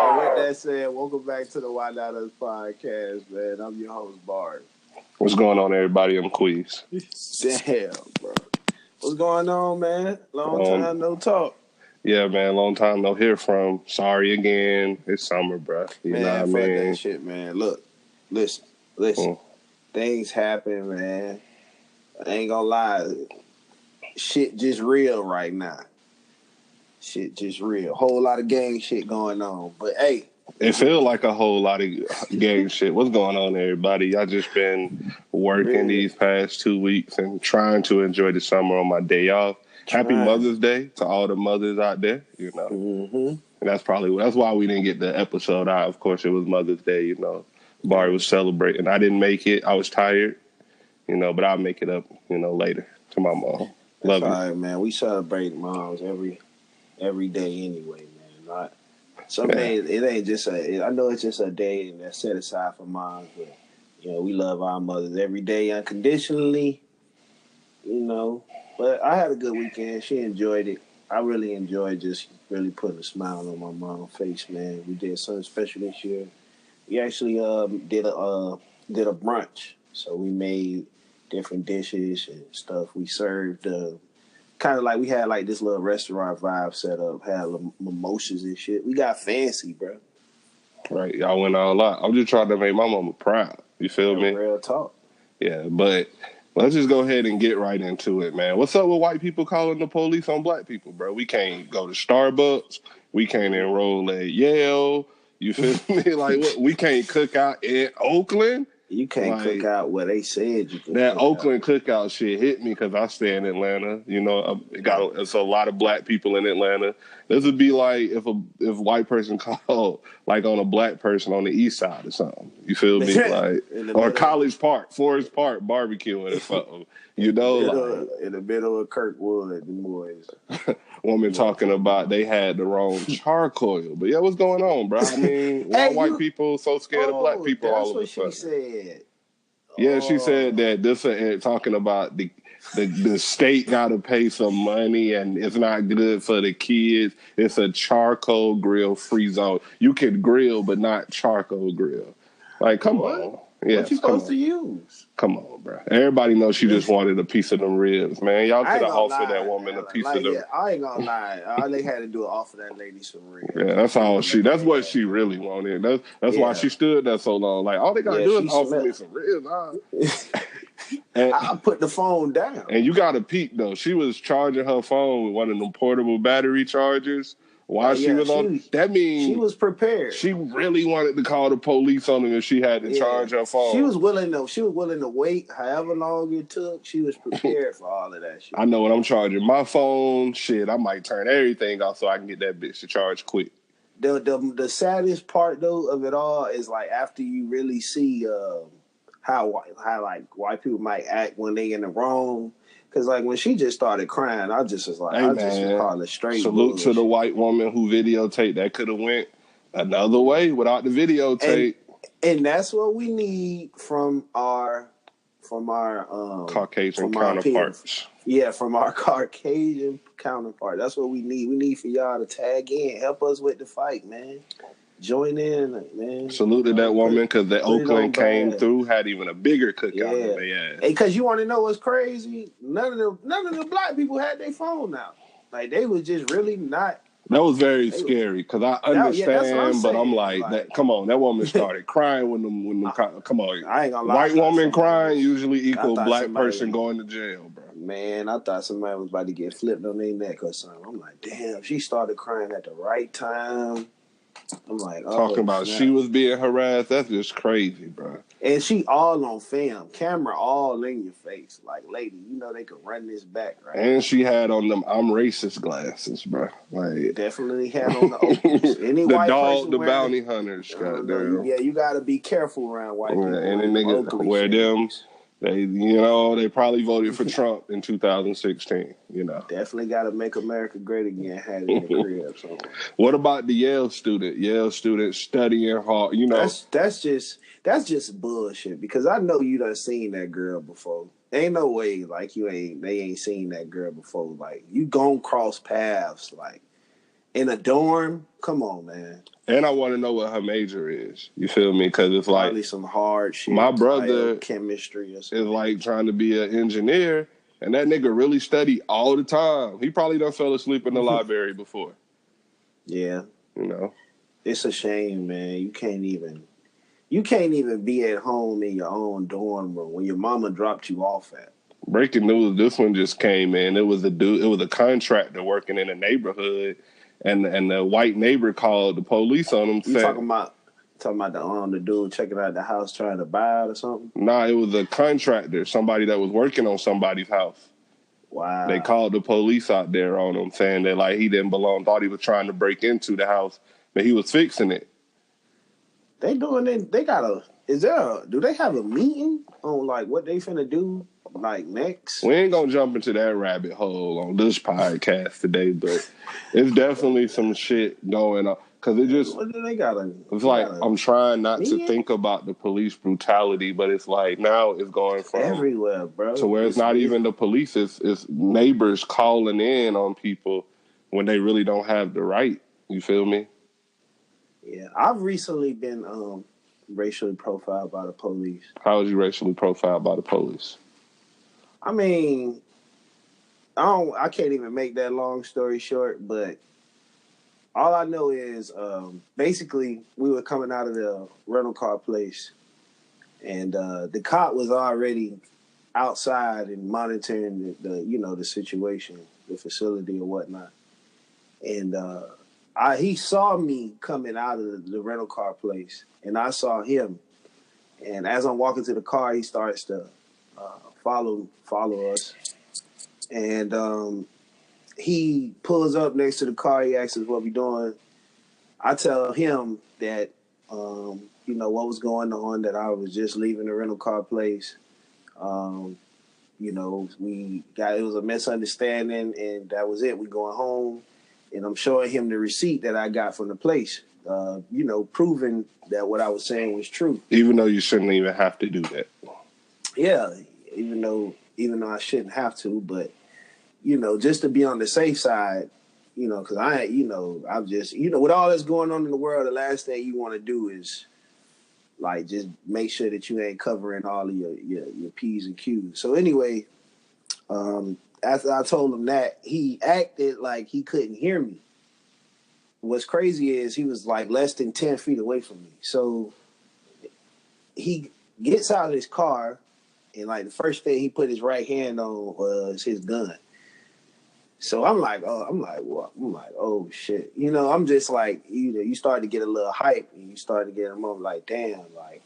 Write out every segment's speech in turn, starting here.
And with that said, welcome back to the Why Not Us podcast, man. I'm your host, Bari. What's going on, everybody? I'm Qweez. Damn, bro. What's going on, man? Long time no talk. Yeah, man. Long time no hear from. Sorry again. It's summer, bro. You know what I mean? That shit, man. Look, listen. Things happen, man. I ain't gonna lie. Shit just real right now. Shit just real. Whole lot of gang shit going on. But hey. It feels like a whole lot of gang shit. What's going on, everybody? Y'all just been working these past 2 weeks and trying to enjoy the summer on my day off. Happy Mother's Day to all the mothers out there, you know. Mm-hmm. And that's why we didn't get the episode out. Of course, it was Mother's Day, you know. Bari was celebrating. I didn't make it. I was tired, you know, but I'll make it up, you know, later to my mom. Love you. All right, man. We celebrate moms every day anyway, man. Some days it ain't just I know it's just a day that's set aside for moms, but you know we love our mothers every day unconditionally. You know, but I had a good weekend. She enjoyed it. I really enjoyed just really putting a smile on my mom's face, man. We did something special this year. We actually did a brunch, so we made different dishes and stuff. We served. Kind of like we had like this little restaurant vibe set up, had mimosas and shit. We got fancy, bro. Right, y'all went all out. I'm just trying to make my mama proud. You feel me? Real talk. Yeah, but let's just go ahead and get right into it, man. What's up with white people calling the police on black people, bro? We can't go to Starbucks. We can't enroll at Yale. You feel me? Like, what? We can't cook out in Oakland. You can't cook out where they said you can. That Oakland cookout shit hit me because I stay in Atlanta. You know, it's a lot of black people in Atlanta. This would be like if a white person called like on a black person on the east side or something. You feel me? Like or College Park, Forest Park barbecuing or something. You know, in the middle of Kirkwood, the boys. Woman talking about they had the wrong charcoal. But yeah, what's going on, bro? I mean, why white people so scared of black people all of a sudden? That's what she said. Yeah, she said that this talking about the state got to pay some money and it's not good for the kids. It's a charcoal grill free zone. You can grill, but not charcoal grill. Like, come on. Yes, what you supposed to use? Come on, bro. Everybody knows she just wanted a piece of them ribs, man. Y'all could have offered that woman a piece of them. Yeah, I ain't gonna lie. All they had to do was offer that lady some ribs. Yeah, that's what she really wanted. That's why she stood there so long. Like, all they gotta do is offer me some ribs. I put the phone down. And you gotta peep though. She was charging her phone with one of them portable battery chargers. While she was on, that means she was prepared. She really wanted to call the police on her if she had to charge her phone. She was willing to wait however long it took. She was prepared for all of that shit. I know when I'm charging my phone, shit, I might turn everything off so I can get that bitch to charge quick. The saddest part though of it all is like after you really see how like white people might act when they in the wrong. Because, like, when she just started crying, I just was like, just was calling straight salute bullshit. to the white woman who videotaped. That could have went another way without the videotape. And that's what we need from our Caucasian counterparts. From our Caucasian counterpart. That's what we need. We need for y'all to tag in. Help us with the fight, man. Join in, man. Salute to that woman because the Oakland came through, had even a bigger cookout than they had. Because you want to know what's crazy? None of the black people had their phone out. Like they was just really not. That was very scary because I understand, but I'm like, that. Come on, that woman started crying when them. Come on, I ain't gonna lie. White woman crying usually equal black person going to jail, bro. Man, I thought somebody was about to get flipped on their neck or something. I'm like, damn, she started crying at the right time. I'm like, talking about she was being harassed. That's just crazy, bro. And she all on film, camera all in your face. Like, lady, you know they could run this back, right? And she had on them "I'm racist" glasses, bro. Like, definitely had on the Oakleys. Any the white dog, the wearing, bounty hunters. Goddamn. Yeah, you got to be careful around white people. And the niggas wear them. They probably voted for Trump in 2016, you know. Definitely got to make America great again, had it in the crib. So. What about the Yale student studying hard, you know? That's just bullshit because I know you done seen that girl before. Ain't no way like they ain't seen that girl before. Like you gon' cross paths like In a dorm? Come on, man. And I want to know what her major is. You feel me? Because it's Probably like some hard shit. my brother chemistry or something. is like trying to be an engineer, and that nigga really study all the time. He probably done fell asleep in the library before. Yeah. You know? It's a shame, man. You can't even be at home in your own dorm room when your mama dropped you off at. Breaking news, this one just came in. It was a contractor working in a neighborhood, and the white neighbor called the police on him. You talking about the dude checking out the house trying to buy it or something? Nah, it was a contractor, somebody that was working on somebody's house. Wow. They called the police out there on him, saying that like he didn't belong, thought he was trying to break into the house, but he was fixing it. They doing it. Do they have a meeting on like what they finna do like next? We ain't gonna jump into that rabbit hole on this podcast today, but it's definitely some shit going on. Cause it just, I'm trying not to think about the police brutality, but it's like now it's going from everywhere, bro, to where it's not even the police, it's neighbors calling in on people when they really don't have the right. You feel me? Yeah, I've recently been racially profiled by the police. How was you racially profiled by the police? I mean, I can't even make that long story short, but all I know is basically we were coming out of the rental car place, and the cop was already outside and monitoring the situation, the facility or whatnot, and he saw me coming out of the rental car place, and I saw him, and as I'm walking to the car, he starts to follow us, and he pulls up next to the car. He asks us what we doing. I tell him that, what was going on, that I was just leaving the rental car place. It was a misunderstanding, and that was it. We going home, and I'm showing him the receipt that I got from the place, proving that what I was saying was true. Even though you shouldn't even have to do that. Yeah, even though I shouldn't have to, but just to be on the safe side, because I'm just, with all that's going on in the world, the last thing you want to do is like just make sure that you ain't covering all of your P's and Q's. So anyway, after I told him that, he acted like he couldn't hear me. What's crazy is he was like less than 10 feet away from me. So he gets out of his car, and like the first thing he put his right hand on was his gun. So I'm like, oh shit. I'm just like, you start to get a little hype, and you start to get a moment like, damn, like.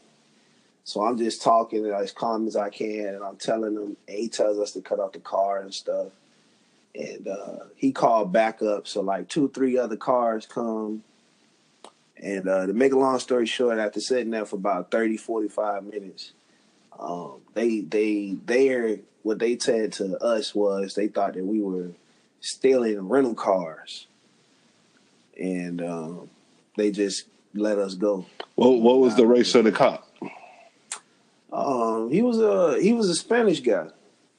So I'm just talking as calm as I can, and I'm telling him, and he tells us to cut off the car and stuff. And he called backup, so like 2-3 other cars come. And to make a long story short, after sitting there for about 30-45 minutes, what they said to us was they thought that we were stealing rental cars, and they just let us go. What was the race of the cop? He was a Spanish guy.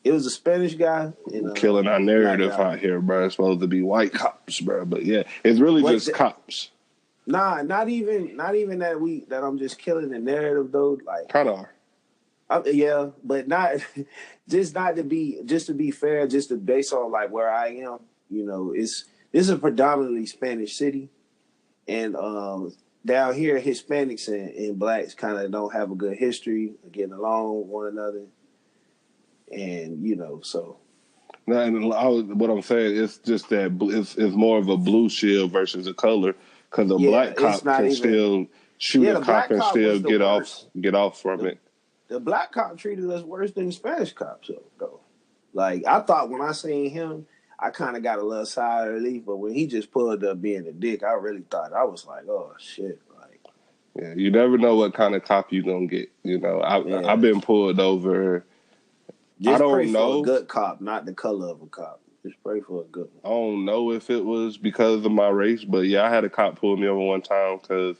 It was a Spanish guy. And, killing our narrative out here, bro. It's supposed to be white cops, bro. But yeah, it's really just cops. Nah, not even that I'm just killing the narrative though. Like kind of are. Yeah, but not to be fair, just to based on like where I am. This is a predominantly Spanish city, and down here Hispanics and blacks kind of don't have a good history of getting along with one another, and so. No, and what I'm saying is just that it's more of a blue shield versus a color, because a black cop can still shoot a cop and still get off from it. The black cop treated us worse than the Spanish cops, though. Like, I thought when I seen him, I kind of got a little sigh of relief, but when he just pulled up being a dick, I really thought, I was like, oh, shit. Like, yeah, you never know what kind of cop you going to get. I've been pulled over. Just pray for a good cop, not the color of a cop. Just pray for a good one. I don't know if it was because of my race, but yeah, I had a cop pull me over one time because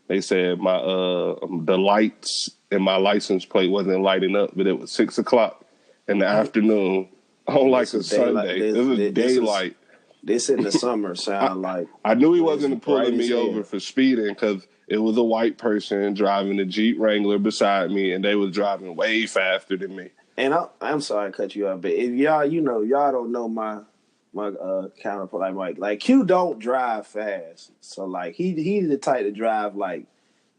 they said my the lights in my license plate wasn't lighting up, but it was 6:00 in the afternoon on like a Sunday. It was daylight. This in the summer sound like. I knew he wasn't bright pulling as me hell. over for speeding because it was a white person driving a Jeep Wrangler beside me, and they was driving way faster than me. And I'm sorry to cut you off, but if y'all, y'all don't know my counterpart, like Q don't drive fast, so like he's the type to drive like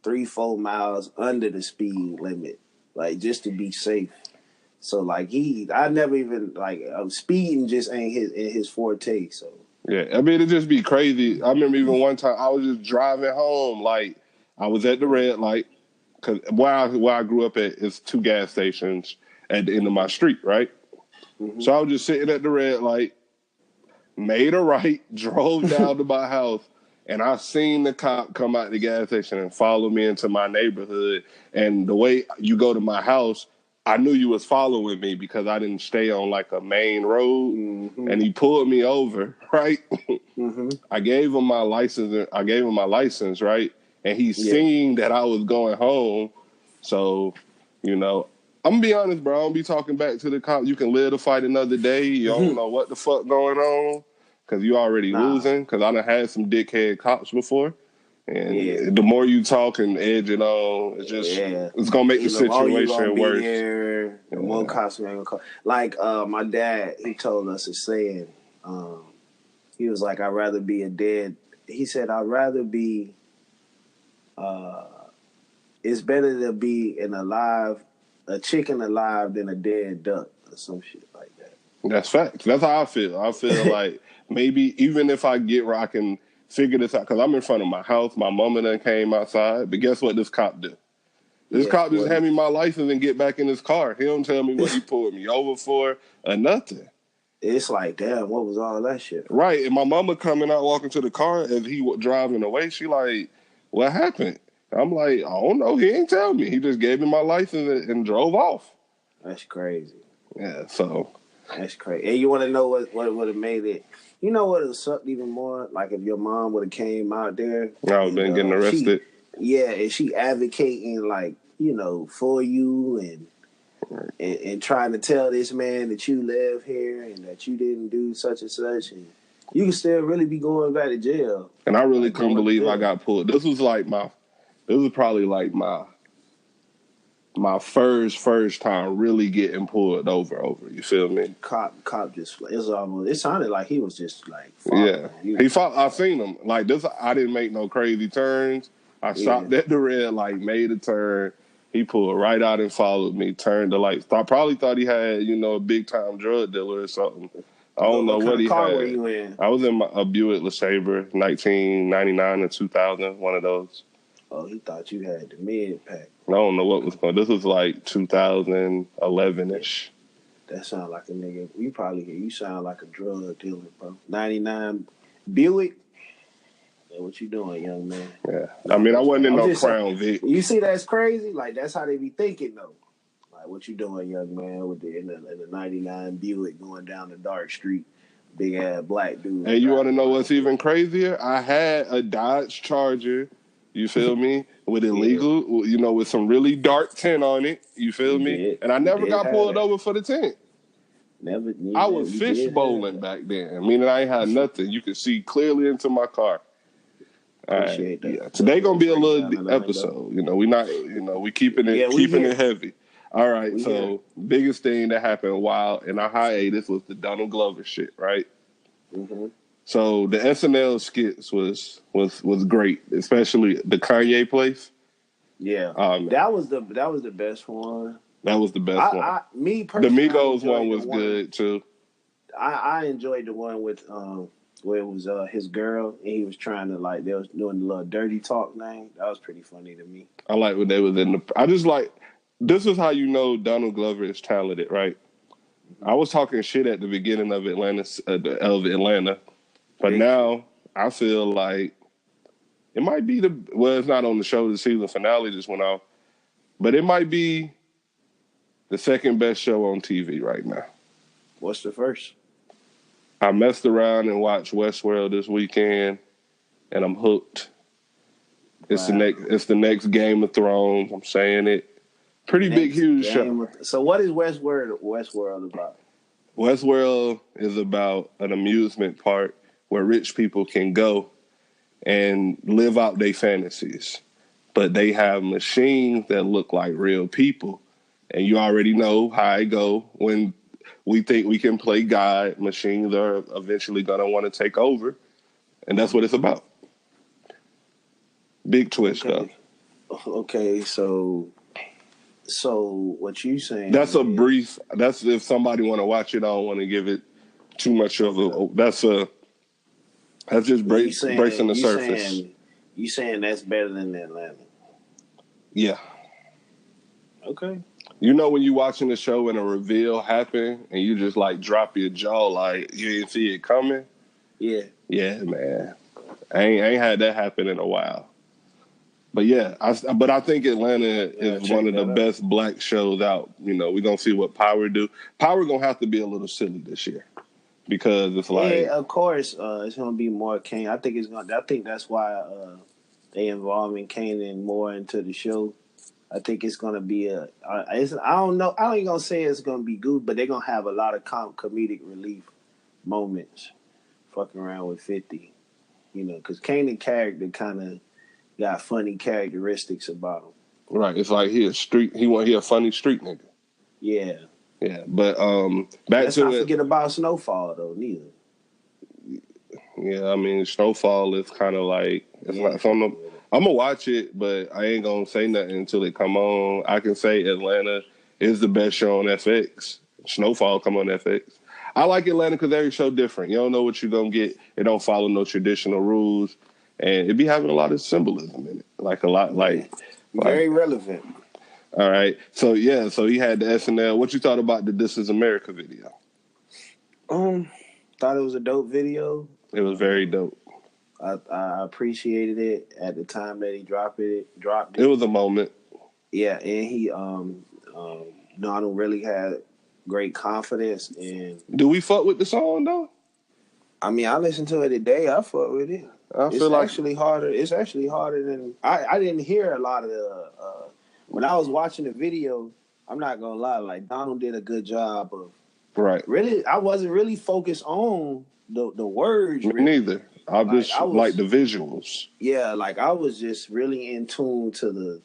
3-4 miles under the speed limit, like just to be safe. So like I never even like speeding just ain't his forte. So yeah, I mean, it just be crazy. I remember even one time I was just driving home, like I was at the red light because where I grew up at is 2 gas stations at the end of my street, right? Mm-hmm. So I was just sitting at the red light, made a right, drove down to my house, and I seen the cop come out the gas station and follow me into my neighborhood. And the way you go to my house, I knew you was following me because I didn't stay on like a main road. Mm-hmm. And he pulled me over, right? Mm-hmm. I gave him my license, right? And he seen that I was going home. So, I'm gonna be honest, bro. I don't be talking back to the cop. You can live to fight another day. You don't know what the fuck going on because you already losing. Because I done had some dickhead cops before. And the more you talk and edge it on, it's gonna make the situation worse. Here, the more cops ain't gonna call. Like my dad, he told us a saying. He was like, "I'd rather be a dead." He said, "I'd rather be." It's better to be a chicken alive than a dead duck or some shit like that. That's facts. That's how I feel. I feel like maybe even if I get where I can figure this out, because I'm in front of my house, my mama done came outside, but guess what this cop do? This cop just hand me my license and get back in his car. He don't tell me what he pulled me over for or nothing. It's like, damn, what was all that shit? Right, and my mama coming out, walking to the car as he was driving away, she like, what happened? I'm like, I don't know. He ain't tell me. He just gave me my license and drove off. That's crazy. Yeah, so. That's crazy. And you want to know what would have made it? You know what would have sucked even more? Like if your mom would have came out there. I would have been getting arrested. And she advocating like, for you and trying to tell this man that you live here and that you didn't do such and such, and you can still really be going back to jail. And I really couldn't believe I got pulled. This was probably like my first time really getting pulled over. You feel me? Cop just it sounded like he was just like I seen him like this. I didn't make no crazy turns. I stopped at the red light, made a turn. He pulled right out and followed me. Turned the lights. I probably thought he had a big time drug dealer or something. I don't know what he had. What car were you in? I was in a Buick LeSabre, 1999 or 2000, one of those. Oh, he thought you had the mid pack. I don't know what was going on. This was like 2011-ish. That sound like a nigga. You sound like a drug dealer, bro. 99 Buick. Yeah, what you doing, young man? Yeah. I mean, I wasn't in no Crown Vic. You see, that's crazy? Like, that's how they be thinking, though. Like, what you doing, young man, in the 99 Buick going down the dark street? Big ass black dude. And you want to know what's even crazier? I had a Dodge Charger. You feel me? With illegal, with some really dark tint on it. You feel me? And I never got pulled over for the tint. I was fish bowling back then, meaning I ain't had nothing. You could see clearly into my car. Appreciate that. Yeah. Today gonna be a little episode. We keeping it heavy. All right. So biggest thing that happened while in our hiatus was the Donald Glover shit, right? Mm-hmm. So the SNL skits was great, especially the Kanye place. Yeah, that was the best one. That was the best one. Me personally, the Migos one was good too. I enjoyed the one with where it was his girl and he was trying to they was doing the little dirty talk thing. That was pretty funny to me. I like when they was in the. I just like this is how you know Donald Glover is talented, right? Mm-hmm. I was talking shit at the beginning of Atlanta. But now I feel like it might be it's not on the show. The season finale just went off, but it might be the second best show on TV right now. What's the first? I messed around and watched Westworld this weekend, and I'm hooked. It's the next Game of Thrones. I'm saying it. Pretty big, huge show. So what is Westworld about? Westworld is about an amusement park where rich people can go and live out their fantasies. But they have machines that look like real people. And you already know how it go when we think we can play God. Machines are eventually going to want to take over. And that's what it's about. Big twist, though. Okay, so what you saying? That's a brief. That's if somebody want to watch it. I don't want to give it too much of a. That's just bracing the surface. You saying that's better than Atlanta? Yeah. Okay. You know when you watching the show and a reveal happen and you just like drop your jaw like you didn't see it coming? Yeah. Yeah, man. I ain't had that happen in a while. But yeah, I think Atlanta is one of the best black shows out. You know, we're going to see what Power do. Power going to have to be a little silly this year because it's like... Yeah, of course, it's going to be more Kane. I think that's why they involving Kanan more into the show. I think it's going to be I don't know. I ain't going to say it's going to be good, but they're going to have a lot of comedic relief moments fucking around with 50. You know, because Kanan character kind of got funny characteristics about him. Right. It's like he a funny street nigga. Yeah. Yeah. But let's not forget about Snowfall though, neither. Yeah, I mean Snowfall is kinda like I'm gonna watch it, but I ain't gonna say nothing until it come on. I can say Atlanta is the best show on FX. Snowfall come on FX. I like Atlanta because every show different. You don't know what you're gonna get. It don't follow no traditional rules. And it be having a lot of symbolism in it. Very relevant. All right. So he had the SNL. What you thought about the This Is America video? Thought it was a dope video. It was very dope. I appreciated it at the time that he dropped it. It was a moment. Yeah, and he Donald really had great confidence in. Do we fuck with the song though? I mean, I listened to it today. I fuck with it. It's actually harder. It's actually harder than I didn't hear a lot of the when I was watching the video. I'm not gonna lie, like Donald did a good job of really. I wasn't really focused on the words. Me neither. I was like the visuals. Yeah, like I was just really in tune to the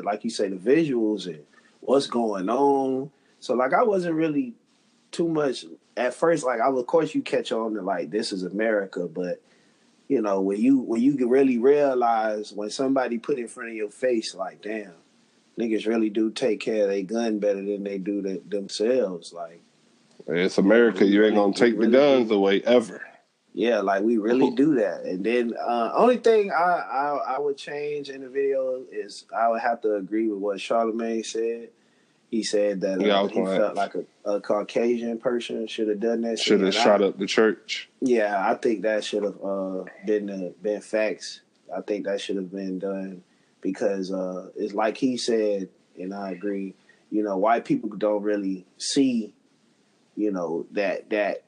like you say, the visuals and what's going on. So like I wasn't really too much at first. Like of course you catch on to like This Is America, but you know when you can really realize when somebody put in front of your face, like damn, niggas really do take care of their gun better than they do themselves. Like it's America, you ain't gonna take the guns away ever. Yeah, like we really do that. And then only thing I would change in the video is I would have to agree with what Charlamagne said. He said that he felt like a Caucasian person should have done that. Should have shot up the church. Yeah, I think that should have been facts. I think that should have been done because it's like he said, and I agree. You know, white people don't really see, you know, that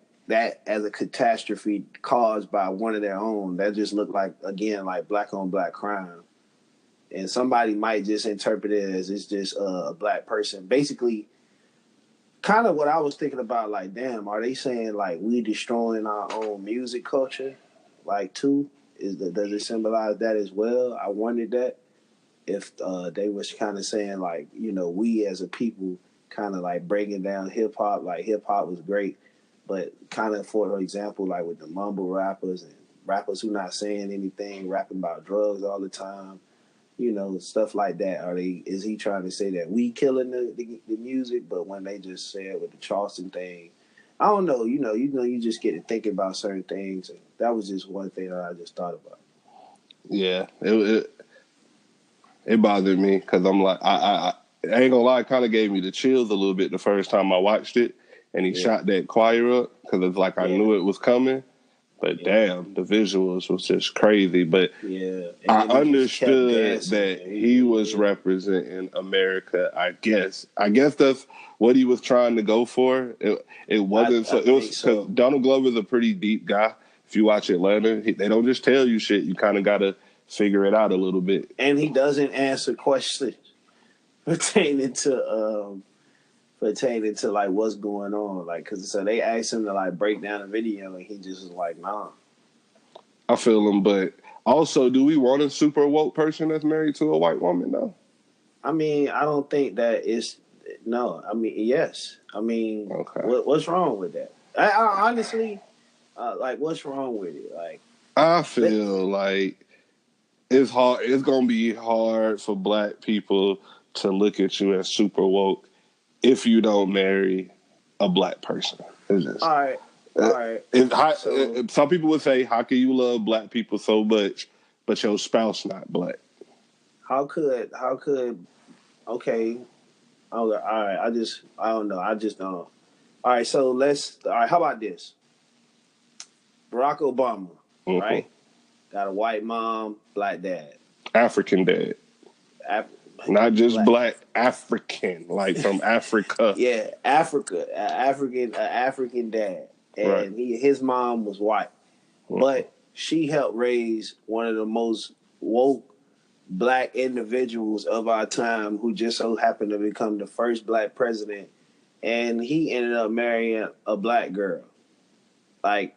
as a catastrophe caused by one of their own. That just looked like, again, like black on black crime. And somebody might just interpret it as it's just a black person. Basically, kind of what I was thinking about, like, damn, are they saying, like, we destroying our own music culture, like, too? Does it symbolize that as well? I wondered that. If they was kind of saying, like, you know, we as a people kind of, like, breaking down hip-hop, like, hip-hop was great, but kind of, for example, like, with the mumble rappers and rappers who not saying anything, rapping about drugs all the time, you know, stuff like that. Is he trying to say that we killing the music, but when they just say it with the Charleston thing, I don't know. You just get to thinking about certain things. And that was just one thing that I just thought about. Yeah, it bothered me because I'm like, I ain't gonna lie, it kind of gave me the chills a little bit the first time I watched it, and he shot that choir up because it's like I knew it was coming. But damn, the visuals was just crazy. But I understood that he was representing America. I guess that's what he was trying to go for. It wasn't so. It was because Donald Glover's a pretty deep guy. If you watch Atlanta, they don't just tell you shit. You kind of got to figure it out a little bit. And he doesn't answer questions pertaining to like what's going on, like because so they asked him to like break down the video and he just was like nah. I feel him, but also, do we want a super woke person that's married to a white woman, though? I mean, I don't think that it's no. I mean, yes. I mean, Okay. what's wrong with that? I honestly, like, what's wrong with it? Like, I feel like it's hard. It's gonna be hard for black people to look at you as super woke if you don't marry a black person. It's just, all right, all right. some people would say, "How can you love black people so much, but your spouse not black?" How could okay? All right. I don't know. I just don't. All right. So all right. How about this? Barack Obama, right? Got a white mom, black dad. African dad. Not just black, African, like from Africa. Yeah, African dad, and his mom was white, but she helped raise one of the most woke black individuals of our time, who just so happened to become the first black president, and he ended up marrying a black girl. Like,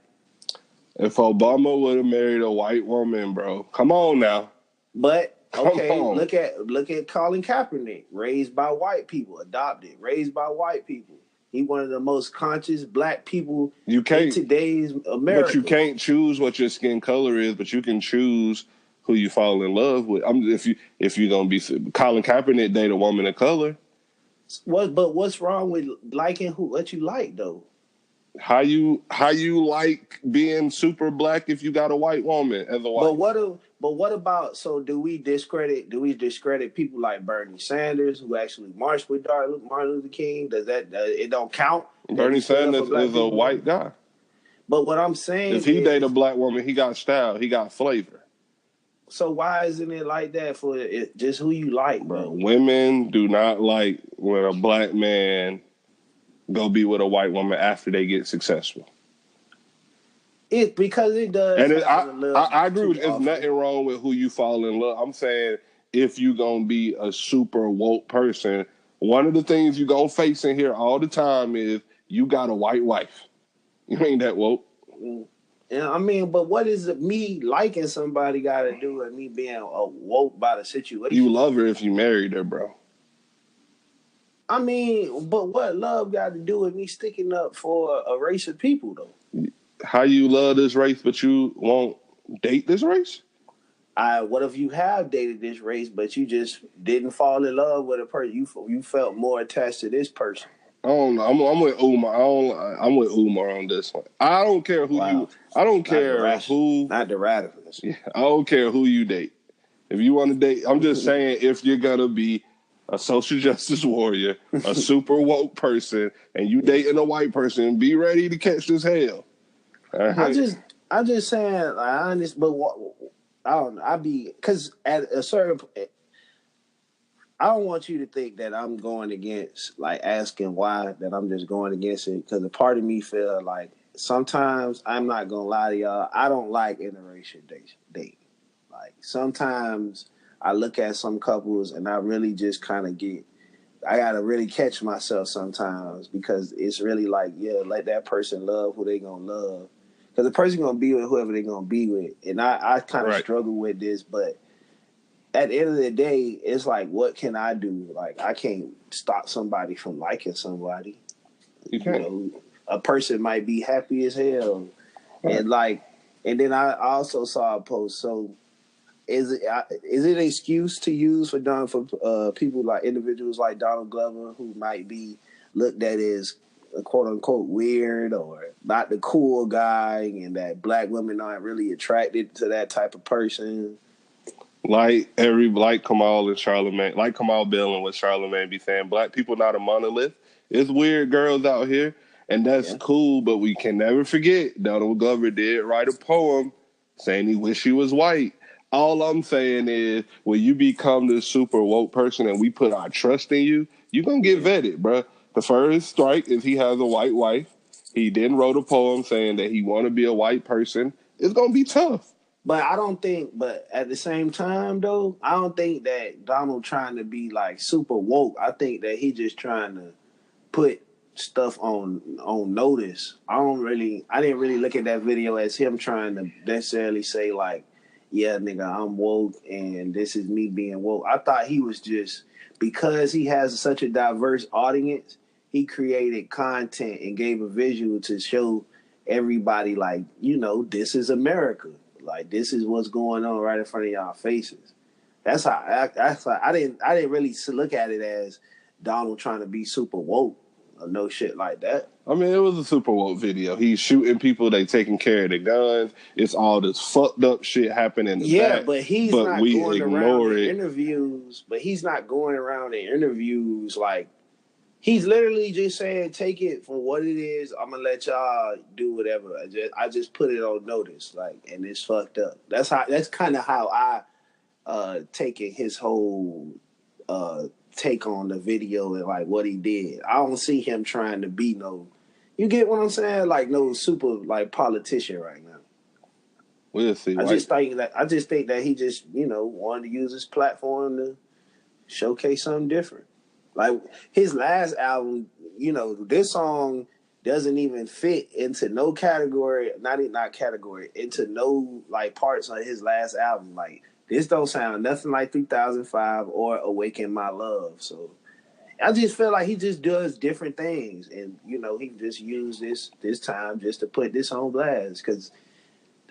if Obama would have married a white woman, bro, come on now. But okay, look at Colin Kaepernick, raised by white people, adopted, raised by white people. He one of the most conscious black people in today's America. But you can't choose what your skin color is, but you can choose who you fall in love with. If you're gonna be Colin Kaepernick date a woman of color. But what's wrong with liking what you like though? How you like being super black if you got a white woman as a white? But what about, so do we discredit people like Bernie Sanders, who actually marched with Martin Luther King? Does that it don't count? Bernie Sanders is a white guy. But what I'm saying, if he date a black woman, he got style, he got flavor. So why isn't it like that for just who you like, bro? Women do not like when a black man go be with a white woman after they get successful. Because it does. And I agree with you. There's nothing wrong with who you fall in love. I'm saying if you gonna be a super woke person, one of the things you gonna face in here all the time is you got a white wife. You ain't that woke. Yeah, I mean, but what is it, me liking somebody got to do with me being woke by the situation? You love her if you married her, bro. I mean, but what love got to do with me sticking up for a race of people, though? How you love this race, but you won't date this race? What if you have dated this race, but you just didn't fall in love with a person? You felt more attached to this person. I don't know. I'm with Umar. I'm with Umar on this one. I don't care who you. I don't care who. Not the radicals. Yeah, I don't care who you date. If you want to date, I'm just saying, if you're gonna be a social justice warrior, a super woke person, and you dating a white person, be ready to catch this hell. Right. I'm just saying, honest, but I don't know. Because at a certain point, I don't want you to think that I'm going against, like, asking why, that I'm just going against it. Because a part of me feel like sometimes, I'm not going to lie to y'all, I don't like interracial dating. Like, sometimes I look at some couples and I really just kind of I got to really catch myself sometimes, because it's really like, yeah, let that person love who they going to love. Because the person going to be with whoever they going to be with. And I kind of struggle with this, but at the end of the day, it's like, what can I do? Like, I can't stop somebody from liking somebody. You can't. You know, a person might be happy as hell. Right. And then I also saw a post. So is it an excuse to use for people like individuals like Donald Glover, who might be looked at as quote unquote weird or not the cool guy, and that black women aren't really attracted to that type of person? Like Kamal and Charlamagne, like Kamal Bell and what Charlamagne be saying, black people not a monolith. It's weird girls out here, and that's cool, but we can never forget Donald Glover did write a poem saying he wish he was white. All I'm saying is, when you become this super woke person and we put our trust in you, you're going to get vetted, bro. The first strike is he has a white wife. He then wrote a poem saying that he want to be a white person. It's going to be tough. But at the same time, though, I don't think that Donald trying to be like super woke. I think that he just trying to put stuff on notice. I didn't really look at that video as him trying to necessarily say like, yeah, nigga, I'm woke and this is me being woke. I thought he was just, because he has such a diverse audience, he created content and gave a visual to show everybody like, this is America. Like, this is what's going on right in front of y'all faces. That's how I didn't really look at it as Donald trying to be super woke or no shit like that. I mean, it was a super woke video. He's shooting people, they taking care of the guns. It's all this fucked up shit happening in the back. But he's not going around in interviews. But he's not going around in interviews like, he's literally just saying, take it for what it is. I'm gonna let y'all do whatever. I just put it on notice, like, and it's fucked up. That's kind of how I taking his whole take on the video and like what he did. I don't see him trying to be no, you get what I'm saying? Like no super like politician right now. We'll see. I just think that he just wanted to use his platform to showcase something different. Like his last album, this song doesn't even fit into no category, into no like parts of his last album. Like this don't sound nothing like 3005 or Awaken My Love. So I just feel like he just does different things, and he just used this time just to put this on blast. Because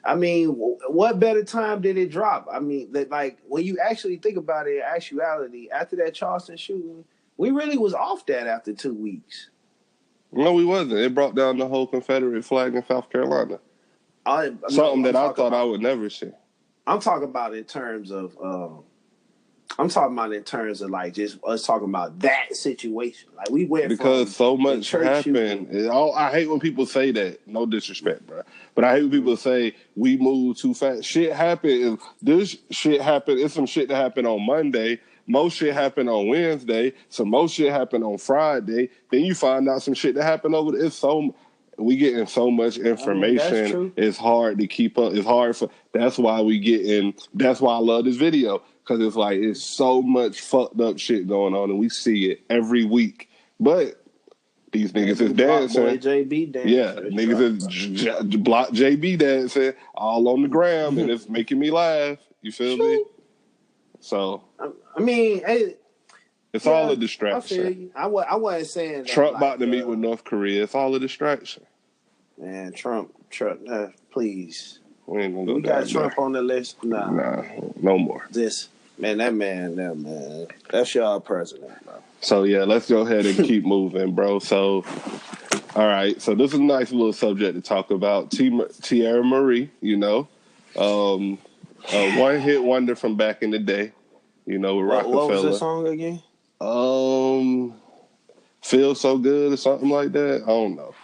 I mean, what better time did it drop? I mean, like when you actually think about it, in actuality, after that Charleston shooting, we really was off that after 2 weeks. No, we wasn't. It brought down the whole Confederate flag in South Carolina. Something that I thought I would never see. I'm talking about in terms of like just us talking about that situation. Like we went because so much happened. I hate when people say that. No disrespect, bro, but I hate when people say we moved too fast. Shit happened. This shit happened. It's some shit that happened on Monday. Most shit happened on Wednesday. Some most shit happened on Friday. Then you find out some shit that happened over there. We getting so much information. It's hard to keep up. It's hard that's why that's why I love this video. Cause it's like, it's so much fucked up shit going on and we see it every week. But these niggas is dancing. Boy JB dancing. Yeah, niggas is block JB dancing all on the gram and it's making me laugh. You feel me? So. I mean, it's all a distraction. I feel you. I wasn't saying that. Trump about to meet with North Korea. It's all a distraction. Man, Trump, please. We ain't gonna go we got Trump on the list. Nah, no more. That man. That's y'all president, bro. So yeah, let's go ahead and keep moving, bro. So, all right. So this is a nice little subject to talk about. Tierra Marie, one hit wonder from back in the day. With Rockefeller. What was the song again? Feel So Good or something like that. I don't know.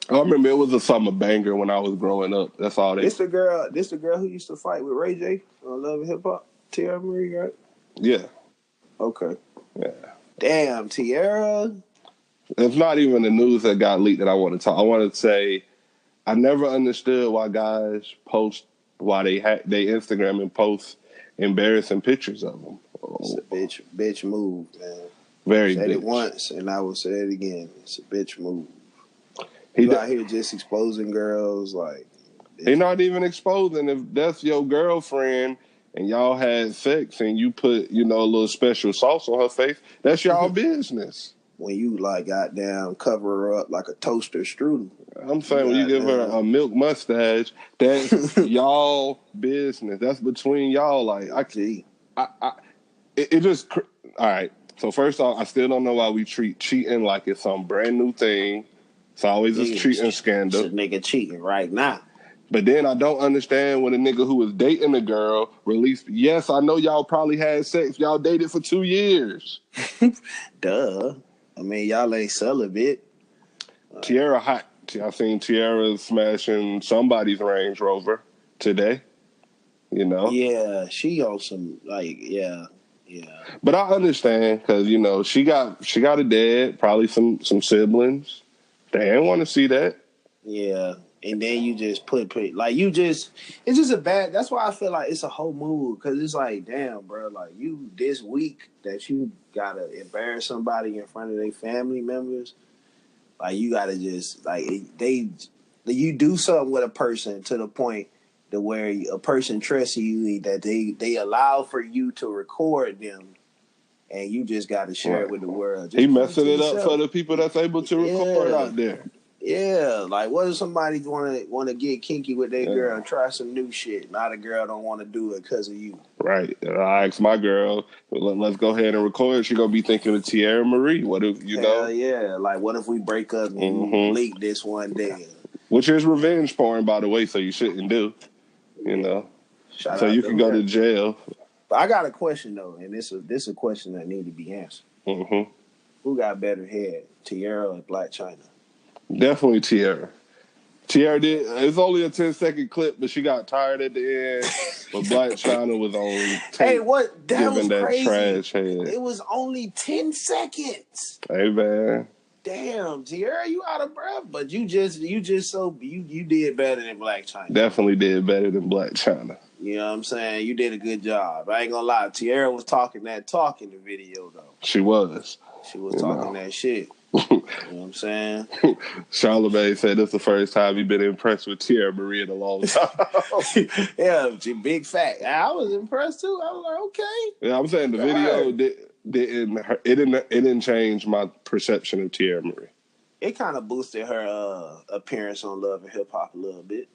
I remember it was a summer banger when I was growing up. That's all they. This the girl who used to fight with Ray J on Love and Hip Hop. Tierra Marie, right? Yeah. Okay. Yeah. Damn, Tierra. It's not even the news that got leaked that I want to talk. I want to say I never understood why guys post why they Instagram and post embarrassing pictures of them. It's a bitch move, man. Very said bitch. It once, and I will say it again. It's a bitch move. You out here just exposing girls, like they're not even exposing. If that's your girlfriend and y'all had sex and you put, a little special sauce on her face, that's y'all business. When you goddamn cover her up like a toaster strudel. I'm saying when you give her a milk mustache, that's y'all business. That's between y'all. Like it just all right. So first off, I still don't know why we treat cheating like it's some brand new thing. It's always a cheating scandal. It's a nigga cheating right now. But then I don't understand when a nigga who was dating a girl released, yes, I know y'all probably had sex. Y'all dated for 2 years. Duh. I mean, y'all ain't celibate. Tierra hot. I seen Tierra smashing somebody's Range Rover today. Yeah, she on some, yeah. But I understand because, she got a dad, probably some siblings. They ain't want to see that. Yeah. and then you just put like you just it's just a bad. That's why I feel like it's a whole move because it's like damn, bro, like you this week that you gotta embarrass somebody in front of their family members, like you gotta just like you do something with a person to the point to where a person trusts you that they allow for you to record them. And you just got to share it with the world. Just he messing it up for the people that's able to record yeah. out there. Yeah, like what if somebody want to get kinky with their girl and try some new shit? Now the girl don't want to do it because of you. Right. I asked my girl, let's go ahead and record. She gonna be thinking of Tierra Marie. What if you know? Hell yeah! Like what if we break up and you leak this one day? Which is revenge porn, by the way. So you shouldn't do. You know. Shout so out you can go to jail. But I got a question though, and this is a question that need to be answered. Who got better head, Tierra or Black China? Definitely Tierra. Tierra did. It's only a 10-second clip, but she got tired at the end. But Black China was on tape. Hey, what? That was crazy. Trash head. It was only 10 seconds. Hey man. Damn, Tierra, you out of breath, but you did better than Black China. Definitely did better than Black China. You know what I'm saying? You did a good job. I ain't gonna lie. Tierra was talking that talk in the video though. She was. She was talking that shit. You know what I'm saying? Charlamagne said this the first time he been impressed with Tierra Marie in a long time. Yeah, she big fat. I was impressed too. I was like, okay. Yeah, I'm saying the video didn't change my perception of Tierra Marie. It kind of boosted her appearance on Love and Hip Hop a little bit.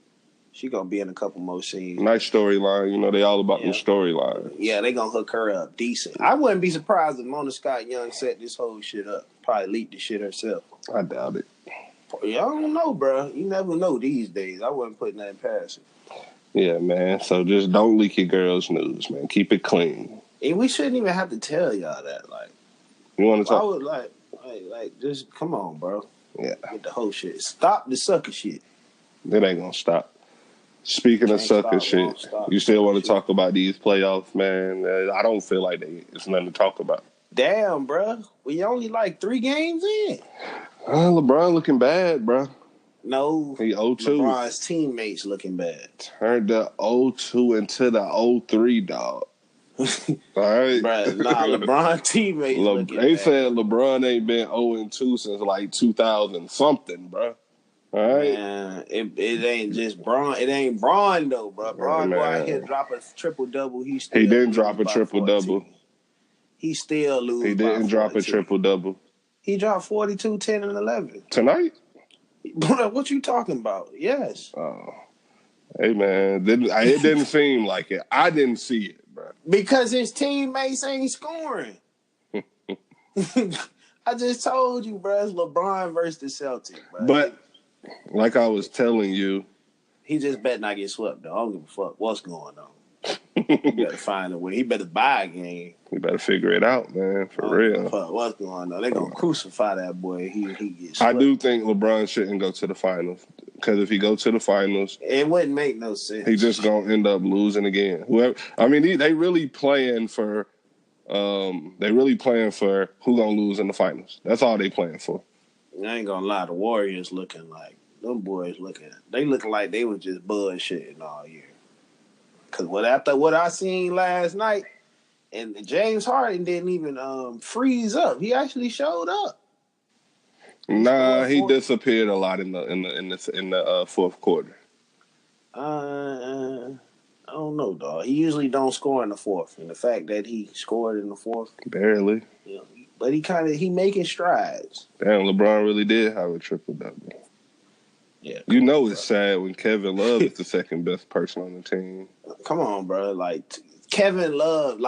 She gonna be in a couple more scenes. Nice storyline. You know, they all about them storylines. Yeah, they gonna hook her up decent. I wouldn't be surprised if Mona Scott Young set this whole shit up. Probably leaked the shit herself. I doubt it. Yeah, I don't know, bro. You never know these days. I wouldn't put nothing past it. Yeah, man. So just don't leak your girl's news, man. Keep it clean. And we shouldn't even have to tell y'all that. Like, you want to talk? I would like, just come on, bro. Yeah. With the whole shit. Stop the sucker shit. It ain't gonna stop. Speaking of sucker shit, you still want to talk about these playoffs, man? I don't feel like it's nothing to talk about. Damn, bro. We only like 3 games in. LeBron looking bad, bro. No. He 0-2. LeBron's teammates looking bad. Turned the 0-2 into the 0-3, dog. All right. Bro, LeBron teammates looking bad. They said LeBron ain't been 0-2 since like 2000 something, bro. All right. Man, it ain't just Braun. It ain't Braun though, bro. Braun go out here drop a triple-double. He didn't drop a triple-double. He still lose. He didn't drop a triple-double. He dropped 42, 10, and 11. Tonight? What you talking about? Yes. Oh. Hey, man. It didn't seem like it. I didn't see it, bro. Because his teammates ain't scoring. I just told you, bro. It's LeBron versus the Celtics, bro. But like I was telling you, he just better not get swept, though. I don't give a fuck what's going on. He better find a way. He better buy a game. He better figure it out, man. For real. Fuck what's going on? They're going to crucify that boy. He gets swept. I do think LeBron shouldn't go to the finals. Because if he go to the finals, it wouldn't make no sense. He just going to end up losing again. They really playing for who going to lose in the finals. That's all they playing for. I ain't gonna lie, the Warriors looking like them boys they looking like they was just bullshitting all year. Cause after what I seen last night, and James Harden didn't even freeze up. He actually showed up. He disappeared a lot in the fourth quarter. I don't know, dog. He usually don't score in the fourth, and the fact that he scored in the fourth, barely. You know, but he making strides. Damn, LeBron really did have a triple-double. Yeah, you know it's sad when Kevin Love is the second best person on the team. Come on, bro. Like Kevin Love,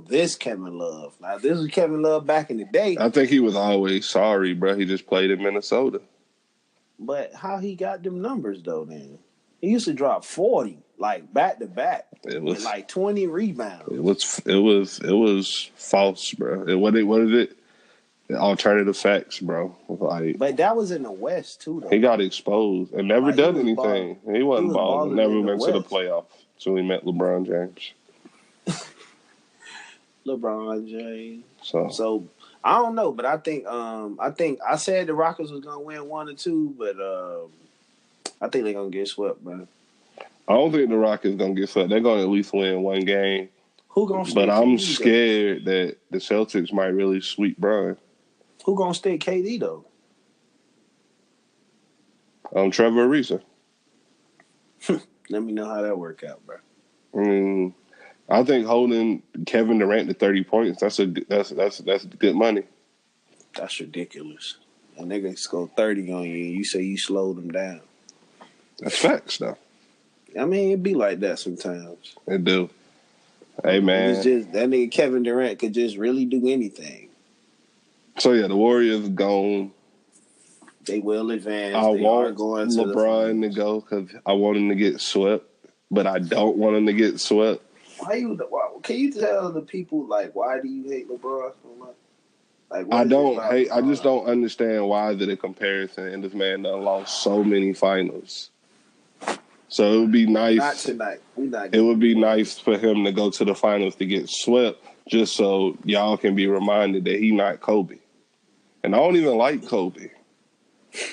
this Kevin Love. Now this was Kevin Love back in the day. I think he was always sorry, bro. He just played in Minnesota. But how he got them numbers though? Then he used to drop 40 like back to back. It was like 20 rebounds. It was false, bro. What is it? Alternative facts, bro. Like, but that was in the West too, though. He got exposed and never done anything. He wasn't balling. Never went to the playoffs until he met LeBron James. LeBron James. So I don't know, but I think I said the Rockets was gonna win 1 or 2, but I think they're gonna get swept, bro. I don't think the Rockets gonna get swept. They're gonna at least win one game. Who gonna stay But I'm KD though? scared that the Celtics might really sweep Bron. Who gonna stay KD though? Trevor Ariza. Let me know how that work out, bro. I mean, I think holding Kevin Durant to 30 points, that's good money. That's ridiculous. A nigga score 30 on you, you say you slowed them down. That's facts, though. I mean, it be like that sometimes. It do. Hey, man. It's just that nigga Kevin Durant could just really do anything. So, yeah, the Warriors gone. They will advance. I they want are going LeBron to go because I want him to get swept, but I don't want him to get swept. Can you tell the people, like, why do you hate LeBron so much? Like, I don't hate. I just don't understand why is it a comparison, and this man done lost so many finals. So it would be nice. Not tonight. It would be nice for him to go to the finals to get swept, just so y'all can be reminded that he not Kobe. And I don't even like Kobe,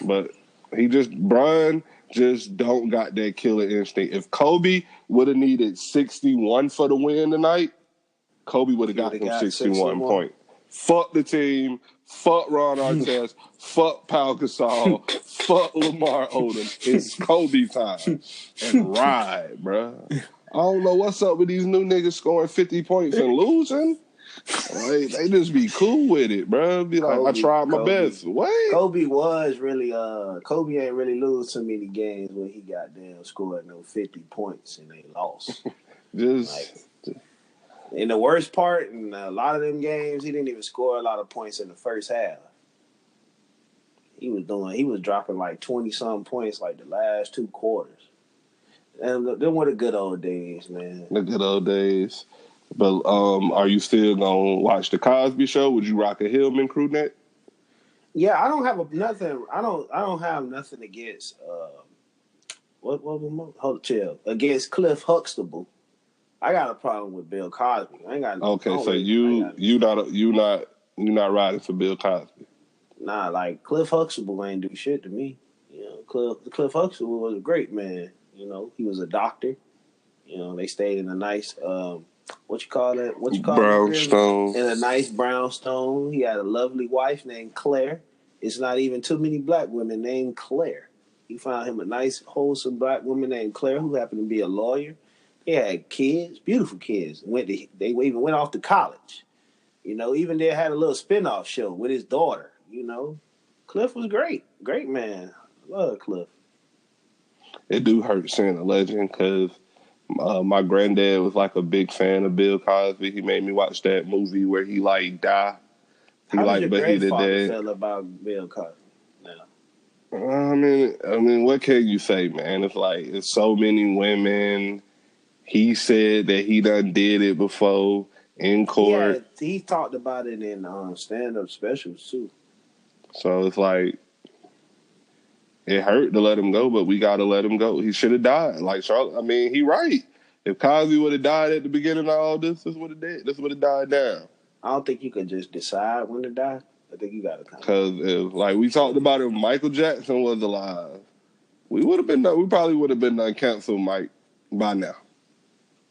but Brian just don't got that killer instinct. If Kobe would have needed 61 for the win tonight, Kobe would have got him 61 points. Fuck the team. Fuck Ron Artest. Fuck Pau Gasol. Fuck Lamar Odom. It's Kobe time. And ride, bruh. I don't know what's up with these new niggas scoring 50 points and losing. Like, they just be cool with it, bruh. Be like, I tried my best. Wait. Kobe was really, Kobe ain't really lose so many games when he got down scored no 50 points and they lost. In the worst part, in a lot of them games, he didn't even score a lot of points in the first half. He was dropping like 20-something points like the last 2 quarters. And them were the good old days, man. The good old days. But are you still gonna watch the Cosby Show? Would you rock a Hillman crew neck? Yeah, I don't have nothing. I don't have nothing against against Cliff Huxtable. I got a problem with Bill Cosby. I ain't got. Okay, so you not riding for Bill Cosby. Nah, like Cliff Huxtable ain't do shit to me. You know, Cliff Huxtable was a great man. You know, he was a doctor. You know, they stayed in a nice brownstone. In a nice brownstone. He had a lovely wife named Claire. It's not even too many black women named Claire. He found him a nice, wholesome black woman named Claire who happened to be a lawyer. They had kids, beautiful kids. They even went off to college. You know, even they had a little spinoff show with his daughter. You know, Cliff was great, great man. I love Cliff. It do hurt seeing a legend because my granddad was like a big fan of Bill Cosby. He made me watch that movie where he like died. How does your grandfather feel about Bill Cosby now? I mean, what can you say, man? It's like it's so many women. He said that he done did it before in court. Yeah, he talked about it in stand-up specials too. So it's like it hurt to let him go, but we got to let him go. He should have died. Like Charlotte, I mean, he right. If Cosby would have died at the beginning of all this, this would have died down. I don't think you can just decide when to die. I think you got to because like we talked about, if Michael Jackson was alive, we probably would have been done cancel Mike by now.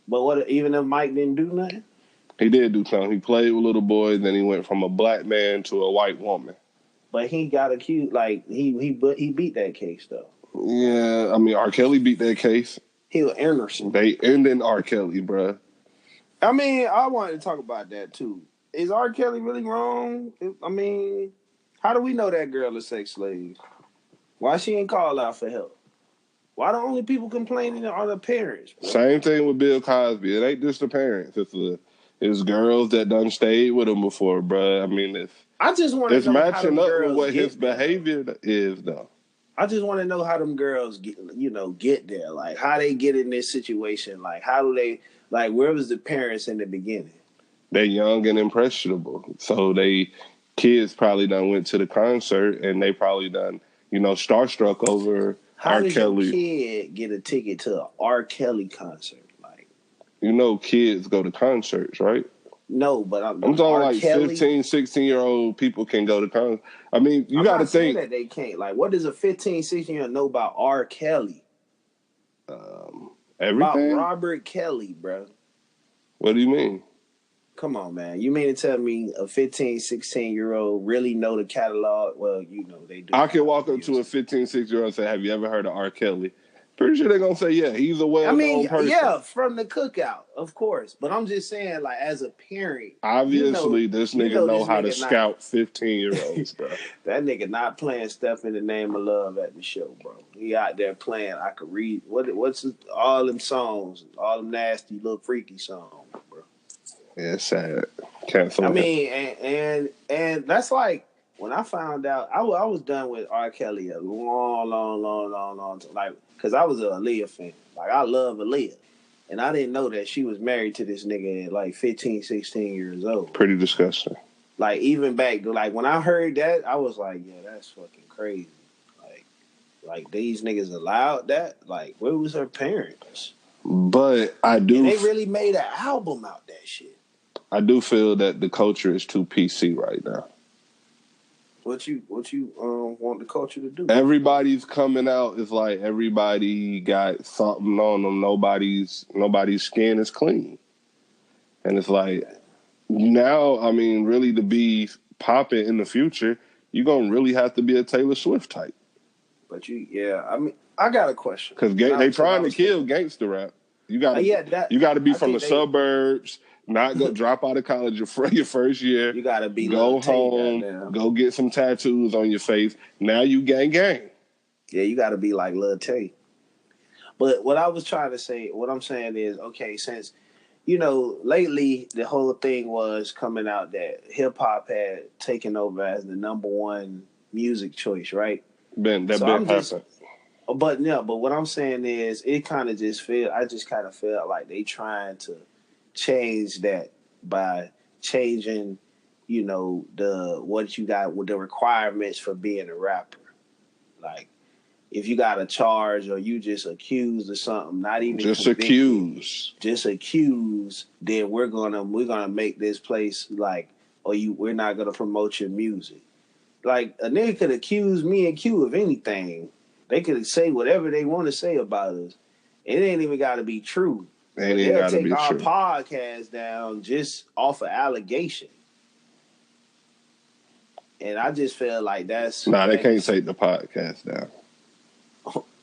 But even if Mike didn't do nothing? He did do something. He played with little boys, then he went from a black man to a white woman. But he got accused, like, he beat that case, though. Yeah, I mean, R. Kelly beat that case. He was innocent. They ended R. Kelly, bruh. I mean, I wanted to talk about that, too. Is R. Kelly really wrong? I mean, how do we know that girl is sex slave? Why she ain't call out for help? Why the only people complaining are the parents? Bro? Same thing with Bill Cosby. It ain't just the parents. It's girls that done stayed with him before, bruh. I mean, I just want to know matching how up with what his there. behavior is, though. I just want to know how them girls get there. Like, how they get in this situation. Like, how do they, like, where was the parents in the beginning? They young and impressionable. So kids probably done went to the concert and they probably done, starstruck over R. Kelly. How does your kid get a ticket to an R. Kelly concert? Like, kids go to concerts, right? No, but I'm talking R. like Kelly. 15, 16-year-old people can go to concerts. I mean, you got to think that they can't. Like, what does a 15, 16-year-old know about R. Kelly? Everything. About Robert Kelly, bro. What do you mean? Come on, man. You mean to tell me a 15, 16-year-old really know the catalog? Well, you know, they do. I can walk up to a 15, 16-year-old and say, have you ever heard of R. Kelly? Pretty sure they're going to say, yeah, he's a well-known person. Yeah, from the Cookout, of course. But I'm just saying, like, as a parent. Obviously, this nigga know how to scout 15-year-olds, bro. That nigga not playing Stuff in the Name of Love at the show, bro. He out there playing, I could read, what's all them songs, all them nasty, little freaky songs, bro. Yeah, it's sad. Cancel. I mean, and that's like, when I found out, I was done with R. Kelly a long time. Like, because I was a Aaliyah fan. Like, I love Aaliyah. And I didn't know that she was married to this nigga at like 15, 16 years old. Pretty disgusting. Like, even back, like, when I heard that, I was like, yeah, that's fucking crazy. Like these niggas allowed that? Like, where was her parents? But I do... And they really made an album out that shit. I do feel that the culture is too PC right now. What you want the culture to do? Everybody's coming out. It's like everybody got something on them. Nobody's skin is clean. And it's like, now, I mean, really to be popping in the future, you're going to really have to be a Taylor Swift type. But I mean, I got a question. Because they trying to kill gangster rap. You got to be from the suburbs. Not go drop out of college your first year. You gotta be go home, go get some tattoos on your face. Now you gang. Yeah, you gotta be like Lil Tay. But what I'm saying is, okay, since lately the whole thing was coming out that hip hop had taken over as the number one music choice, right? Happened. But what I'm saying is, I just kind of feel like they trying to change that by changing, what you got with the requirements for being a rapper. Like, if you got a charge or you just accused of something, not even just accused, then we're gonna make this place like, we're not gonna promote your music. Like, a nigga could accuse me and Q of anything. They could say whatever they want to say about us. It ain't even got to be true. They'll take our podcast down just off of allegation. And I just feel like that's... they can't take the podcast down.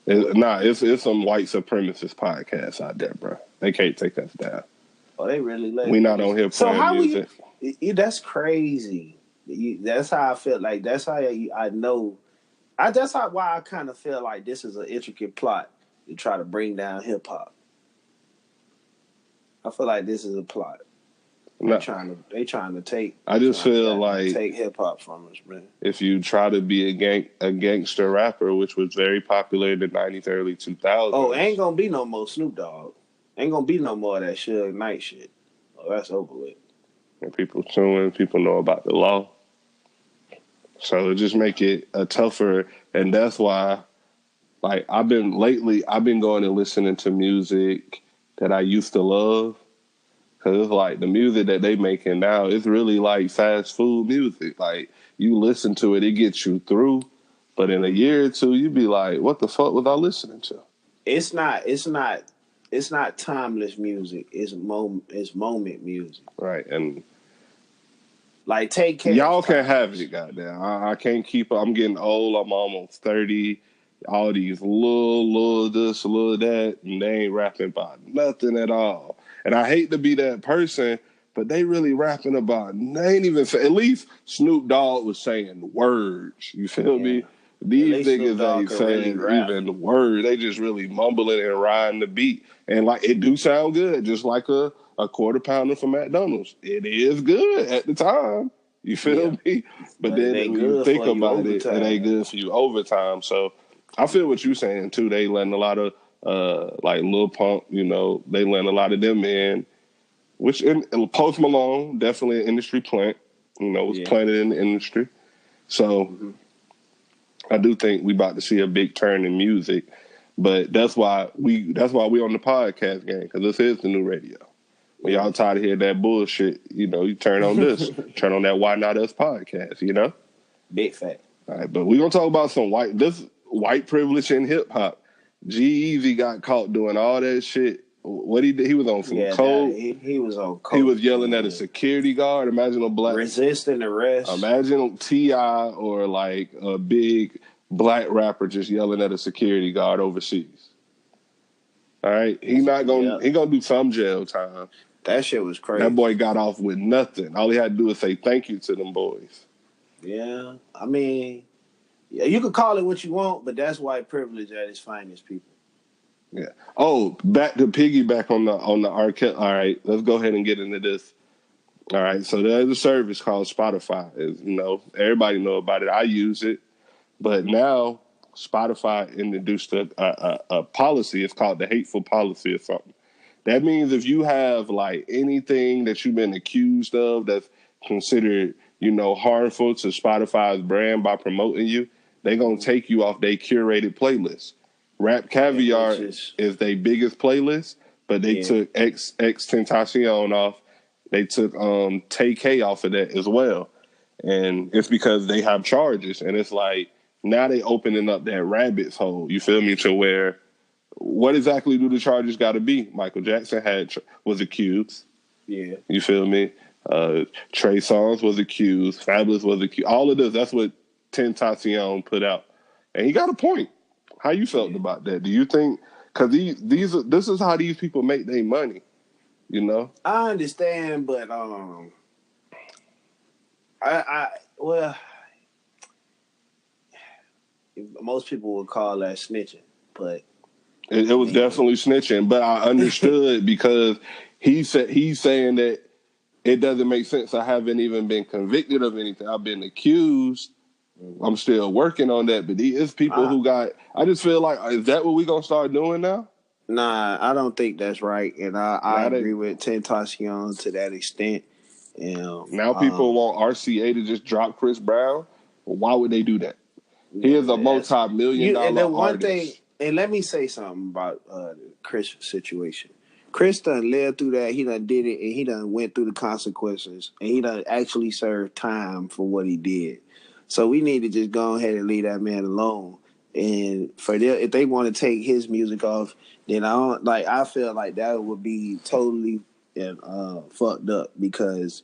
It's some white supremacist podcasts out there, bro. They can't take us down. Oh, they really let we not on here playing music. That's crazy. That's how I feel. Like, that's how I know... That's why I kind of feel like this is an intricate plot to try to bring down hip-hop. I feel like this is a plot. They trying to take. I just feel like take hip hop from us, man. If you try to be a gangster rapper, which was very popular in the 90s, early 2000s. Oh, ain't gonna be no more Snoop Dogg. Ain't gonna be no more of that Suge Knight shit. Oh, that's over with. And people suing. People know about the law. So it just make it a tougher, and that's why, like, I've been going and listening to music that I used to love, because it's like the music that they making now, it's really like fast food music. Like, you listen to it, it gets you through, but in a year or two, you be like, what the fuck was I listening to? It's not timeless music. It's moment music. Right, and like, take care. Y'all can have it, goddamn. I can't keep up. I'm getting old. I'm almost 30. All these little this, little that, and they ain't rapping about nothing at all. And I hate to be that person, but they really rapping about, they ain't even, at least Snoop Dogg was saying words. You feel me? These niggas ain't saying even words. They just really mumbling and riding the beat. And like, it do sound good, just like a quarter pounder from McDonald's. It is good at the time. You feel me? But then when you think about it, it ain't good for you overtime. So I feel what you're saying too. They letting a lot of like Lil Pump, they letting a lot of them in. Which Post Malone, definitely an industry plant. Was planted in the industry. So I do think we about to see a big turn in music. But that's why we on the podcast game, because this is the new radio. When y'all tired of hearing that bullshit, you turn on this. Turn on that Why Not Us podcast, Big fact. All right, but we're going to talk about some white privilege in hip-hop. G-Eazy got caught doing all that shit. What he did, he was on some coke. He was on coke. He was yelling at a security guard. Imagine a black... resisting arrest. Imagine T.I. or like a big black rapper just yelling at a security guard overseas. All right? He gonna do some jail time. That shit was crazy. That boy got off with nothing. All he had to do was say thank you to them boys. Yeah. I mean, you could call it what you want, but that's white privilege at its finest, people. Yeah. Oh, back to piggyback on the R. Kelly. All right, let's go ahead and get into this. All right, so there's a service called Spotify. Everybody know about it. I use it, but now Spotify introduced a policy. It's called the hateful policy or something. That means if you have like anything that you've been accused of that's considered, harmful to Spotify's brand by promoting you, they're gonna take you off their curated playlist. Rap Caviar is their biggest playlist, but they took Tentacion off. They took Tay-K off of that as well. And it's because they have charges. And it's like, now they opening up that rabbit's hole, you feel me, to where, what exactly do the charges got to be? Michael Jackson was accused. Yeah. You feel me? Trey Songz was accused. Fabulous was accused. All of this, that's what Tentacion put out. And he got a point. How you felt about that? Do you think, because this is how these people make their money, I understand, but most people would call that snitching, but it was definitely snitching. But I understood because he's saying that it doesn't make sense. I haven't even been convicted of anything. I've been accused. I'm still working on that, but it's people who got... I just feel like, is that what we're going to start doing now? Nah, I don't think that's right, and I agree with Tentacion to that extent. Now people want RCA to just drop Chris Brown. Well, why would they do that? He is a multi-million-dollar artist. And let me say something about the Chris situation. Chris done lived through that. He done did it, and he done went through the consequences, and he done actually served time for what he did. So we need to just go ahead and leave that man alone. And if they want to take his music off, then I feel like that would be totally fucked up, because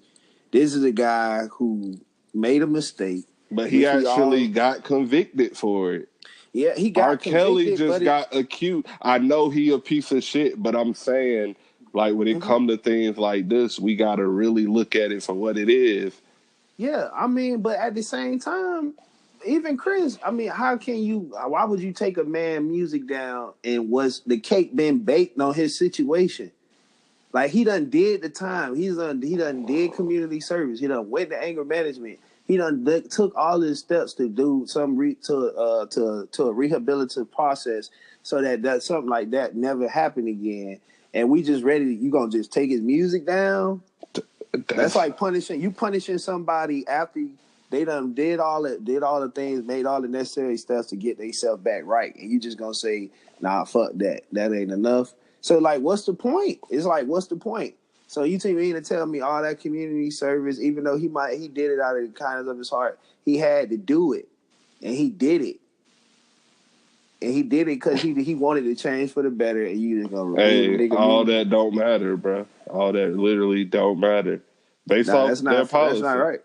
this is a guy who made a mistake. But he actually got convicted for it. Yeah, he got R. Kelly just got accused. I know he a piece of shit, but I'm saying, like, when it come to things like this, we got to really look at it for what it is. Yeah, I mean, but at the same time, even Chris, I mean, why would you take a man music down and was the cake been baked on his situation? Like, he done did the time. He done did community service. He done went to anger management. He done took all his steps to do some to a rehabilitative process so that something like that never happened again. And we just ready. You gonna just take his music down? That's like punishing somebody after they done did all the things, made all the necessary steps to get themselves back right, and you just gonna say, nah, fuck that. That ain't enough. So, like, what's the point? It's like, what's the point? So you mean to tell me all that community service, even though he did it out of the kindness of his heart, he had to do it, and he did it. And he did it because he wanted to change for the better, and you just gonna remove the nigga. All that don't matter, bro. All that literally don't matter. Based off their policy. That's not right.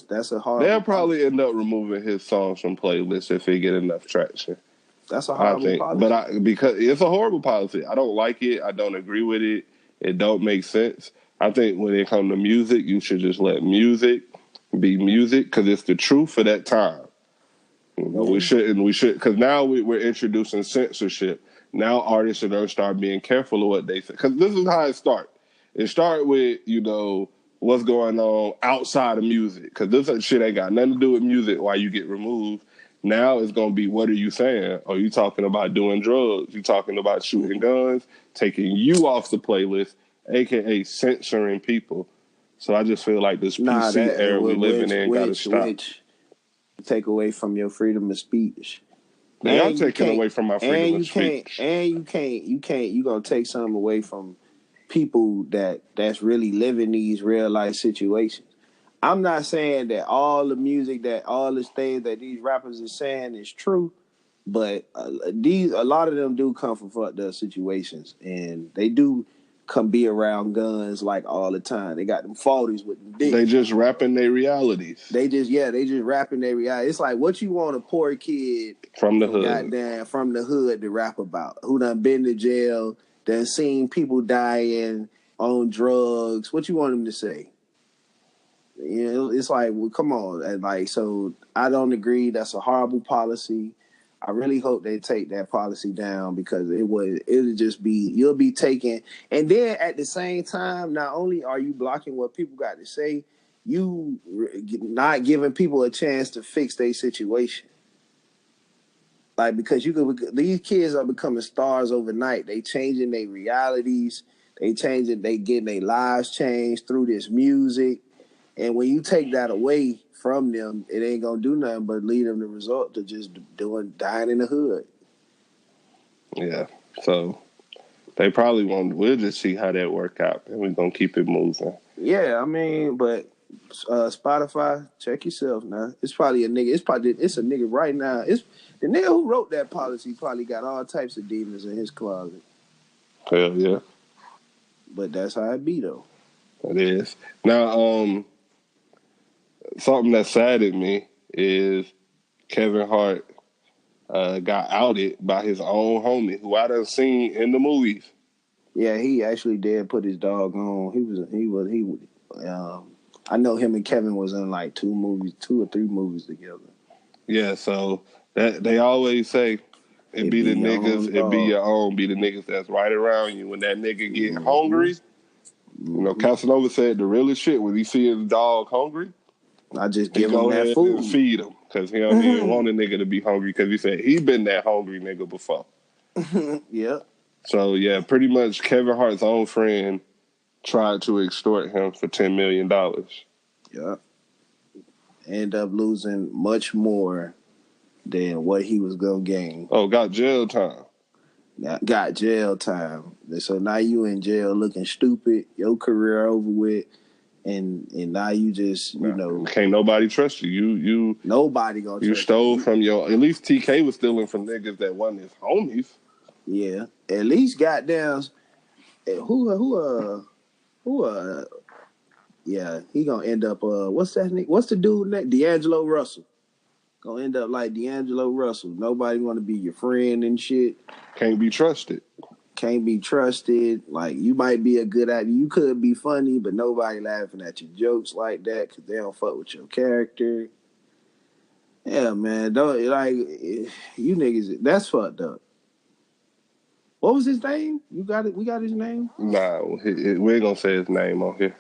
That's a hard. They'll probably end up removing his songs from playlists if he get enough traction. That's a horrible policy. Because it's a horrible policy. I don't like it. I don't agree with it. It don't make sense. I think when it comes to music, you should just let music be music, because it's the truth for that time. We should, because now we're introducing censorship. Now artists are going to start being careful of what they say. Because this is how it starts. It starts with, what's going on outside of music. Because this shit ain't got nothing to do with music while you get removed. Now it's going to be, what are you saying? Are you talking about doing drugs? You talking about shooting guns? Taking you off the playlist, a.k.a. censoring people. So I just feel like this PC era we're living in got to stop. Take away from your freedom of speech. Now I'm taking away from my freedom of speech. You can't. You gonna take something away from people that's really living these real life situations. I'm not saying that all the music, that all the things that these rappers are saying is true, but a lot of them do come from fucked up situations, and they do come be around guns like all the time. They got them 40s with them dicks. They just rapping their realities. They just rapping their reality. It's like, what you want a poor kid from the hood, goddamn, from the hood to rap about, who done been to jail, done seen people dying on drugs. What you want him to say? You know, it's like, well, come on. And like, so I don't agree. That's a horrible policy. I really hope they take that policy down, because it'll just be, you'll be taking, and then at the same time, not only are you blocking what people got to say, you not giving people a chance to fix their situation. Like, because these kids are becoming stars overnight. They changing their realities. They getting their lives changed through this music. And when you take that away from them, it ain't gonna do nothing but lead them to resort to just dying in the hood. Yeah. So they probably won't. We'll just see how that work out, and we're gonna keep it moving. Yeah, I mean, but Spotify, check yourself now. It's probably a nigga. It's a nigga right now. It's the nigga who wrote that policy probably got all types of demons in his closet. Hell yeah. But that's how it be, though. It is. Now, something that saddened me is Kevin Hart got outed by his own homie, who I done seen in the movies. Yeah, he actually did put his dog on. I know him and Kevin was in like 2 or 3 movies together. Yeah, so that they always say it be the niggas, it be your own, be the niggas that's right around you. When that nigga get hungry, you know, Casanova said the realest shit, when he see his dog hungry, I just give him that food and feed him, because he don't even want a nigga to be hungry, because he said he been that hungry nigga before. Yeah. So yeah, pretty much Kevin Hart's own friend tried to extort him for $10 million. Yeah. End up losing much more than what he was gonna gain. Oh, got jail time. Got jail time. So now you in jail looking stupid, your career over with, and now you just, you know, can't nobody trust you. You nobody gonna trust you. You stole from your, at least TK was stealing from niggas that wasn't his homies. Yeah. At least goddamn yeah, he gonna end up what's that name? What's the dude next? D'Angelo Russell. Gonna end up like D'Angelo Russell. Nobody wanna be your friend and shit. Can't be trusted. Can't be trusted. Like, you might be a good actor. You could be funny, but nobody laughing at your jokes like that because they don't fuck with your character. Yeah, man. Don't, like, you niggas, that's fucked up. What was his name? You got it? We got his name? Nah, we ain't gonna say his name on here.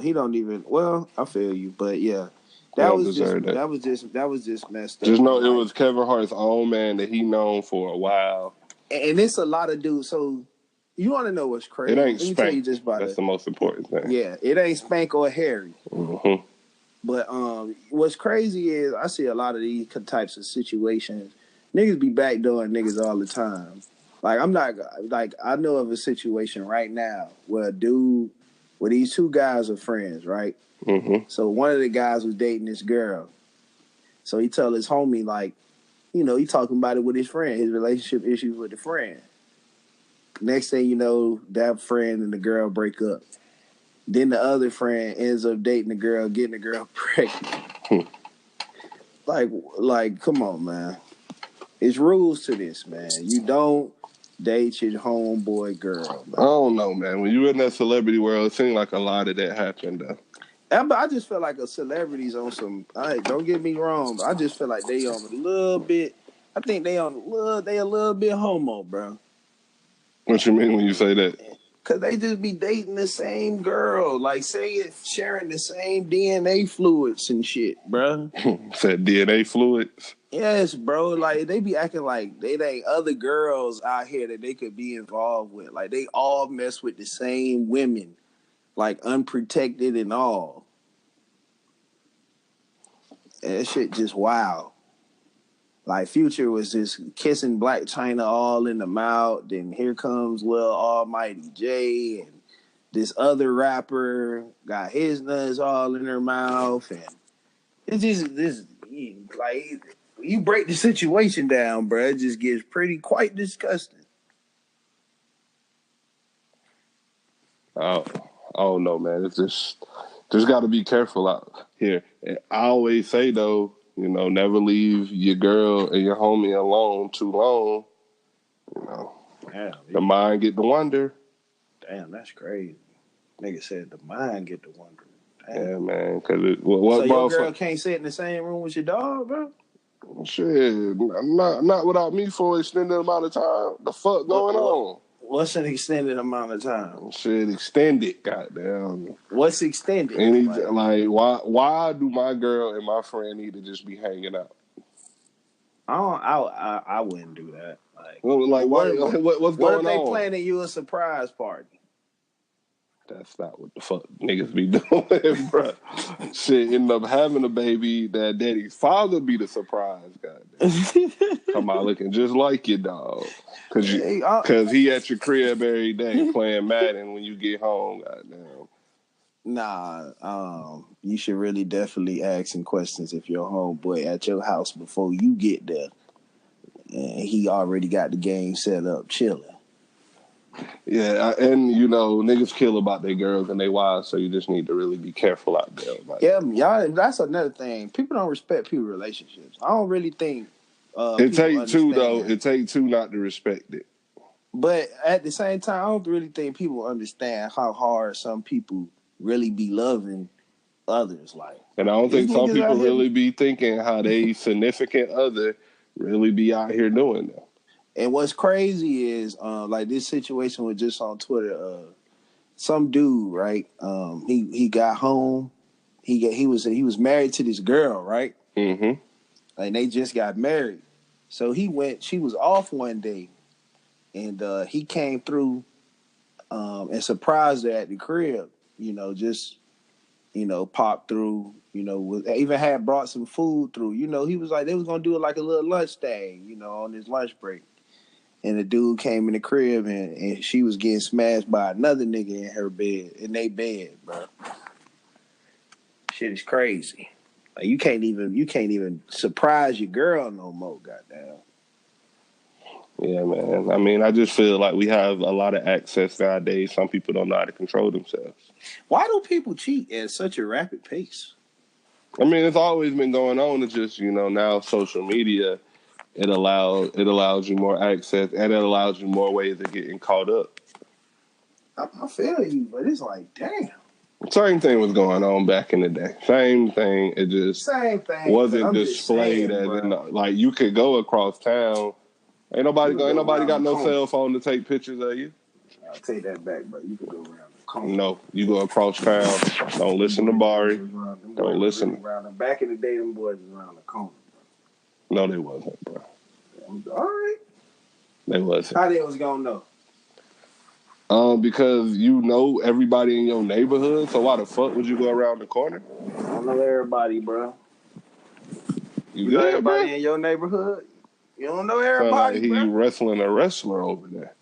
He don't even. Well, I feel you, but yeah, that was just messed up. Just know it was Kevin Hart's own man that he known for a while. And it's a lot of dudes. So you want to know what's crazy? It ain't Let me Spank. tell you just about That's the most important thing. Yeah, it ain't Spank or Harry. Mm-hmm. But what's crazy is I see a lot of these types of situations. Niggas be backdooring niggas all the time. Like, I'm not, like, I know of a situation right now where these 2 guys are friends, right? Mm-hmm. So one of the guys was dating this girl. So he tell his homie, like, you know, he talking about it with his friend, his relationship issues with the friend. Next thing you know, that friend and the girl break up. Then the other friend ends up dating the girl, getting the girl pregnant. Like, come on, man. It's rules to this, man. You don't date your homeboy girl, man. I don't know, man. When you're in that celebrity world, it seems like a lot of that happened, though. I just feel like a celebrity's on some. Don't get me wrong, but I just feel like they on a little bit. I think they a little bit homo, bro. What you mean when you say that? Cause they just be dating the same girl, like sharing the same DNA fluids and shit, bro. Said DNA fluids? Yes, bro. Like, they be acting like they ain't other girls out here that they could be involved with. Like, they all mess with the same women, like unprotected and all. And that shit just wild. Like, Future was just kissing Black China all in the mouth. Then here comes Lil Almighty J, and this other rapper got his nuts all in her mouth, and it's just this like you break the situation down, bro. It just gets quite disgusting. I don't know, man. It's just got to be careful out here. I always say though, you know, never leave your girl and your homie alone too long. You know, Damn, the mind get to wonder. Damn, that's crazy. Nigga said the mind get to wonder. Damn. Yeah, man. Cause what so your girl can't sit in the same room with your dog, bro? Shit, not without me for an extended amount of time. The fuck going on? What's an extended amount of time? Shit, extended. Goddamn. What's extended? Like why do my girl and my friend need to just be hanging out? I wouldn't do that. What's going on? What if they planning you a surprise party? That's not what the fuck niggas be doing, bro. Shit, end up having a baby that daddy's father be the surprise, goddamn. Come out looking just like your dog. Cause he at your crib every day playing Madden when you get home, goddamn. Nah, you should really definitely ask some questions if your homeboy at your house before you get there. And he already got the game set up, chilling. Yeah, and you know, niggas kill about their girls and their wives, so you just need to really be careful out there. Y'all. That's another thing. People don't respect people's relationships. I don't really think. It takes two, though. It takes two not to respect it. But at the same time, I don't really think people understand how hard some people really be loving others. Like, and I don't think some people really be thinking how they significant other really be out here doing that. And what's crazy is, like this situation was just on Twitter. Some dude, right? He got home. He was married to this girl, right? Mm-hmm. And they just got married. So he went. She was off one day, and he came through and surprised her at the crib. You know, just popped through. You know, even had brought some food through. You know, he was like they was gonna do it like a little lunch thing. You know, on his lunch break. And the dude came in the crib and she was getting smashed by another nigga in their bed, bro. Shit is crazy. Like you can't even surprise your girl no more, goddamn. Yeah, man. I mean, I just feel like we have a lot of access nowadays. Some people don't know how to control themselves. Why do people cheat at such a rapid pace? I mean, it's always been going on. It's just, now social media, it allows you more access and it allows you more ways of getting caught up. I feel you, but it's like, damn. Same thing was going on back in the day. Same thing. It just wasn't displayed as like you could go across town. Ain't nobody got no cell phone to take pictures of you. I'll take that back, bro. You could go around the corner. No, you go across town. Don't listen to Bari. Don't listen. Back in the day, them boys was around the corner, bro. No, they wasn't, bro. All right. They wasn't. How they was gonna know? Because you know everybody in your neighborhood, so why the fuck would you go around the corner? I don't know everybody, bro. You know everybody in your neighborhood? You don't know everybody, like he wrestling a wrestler over there.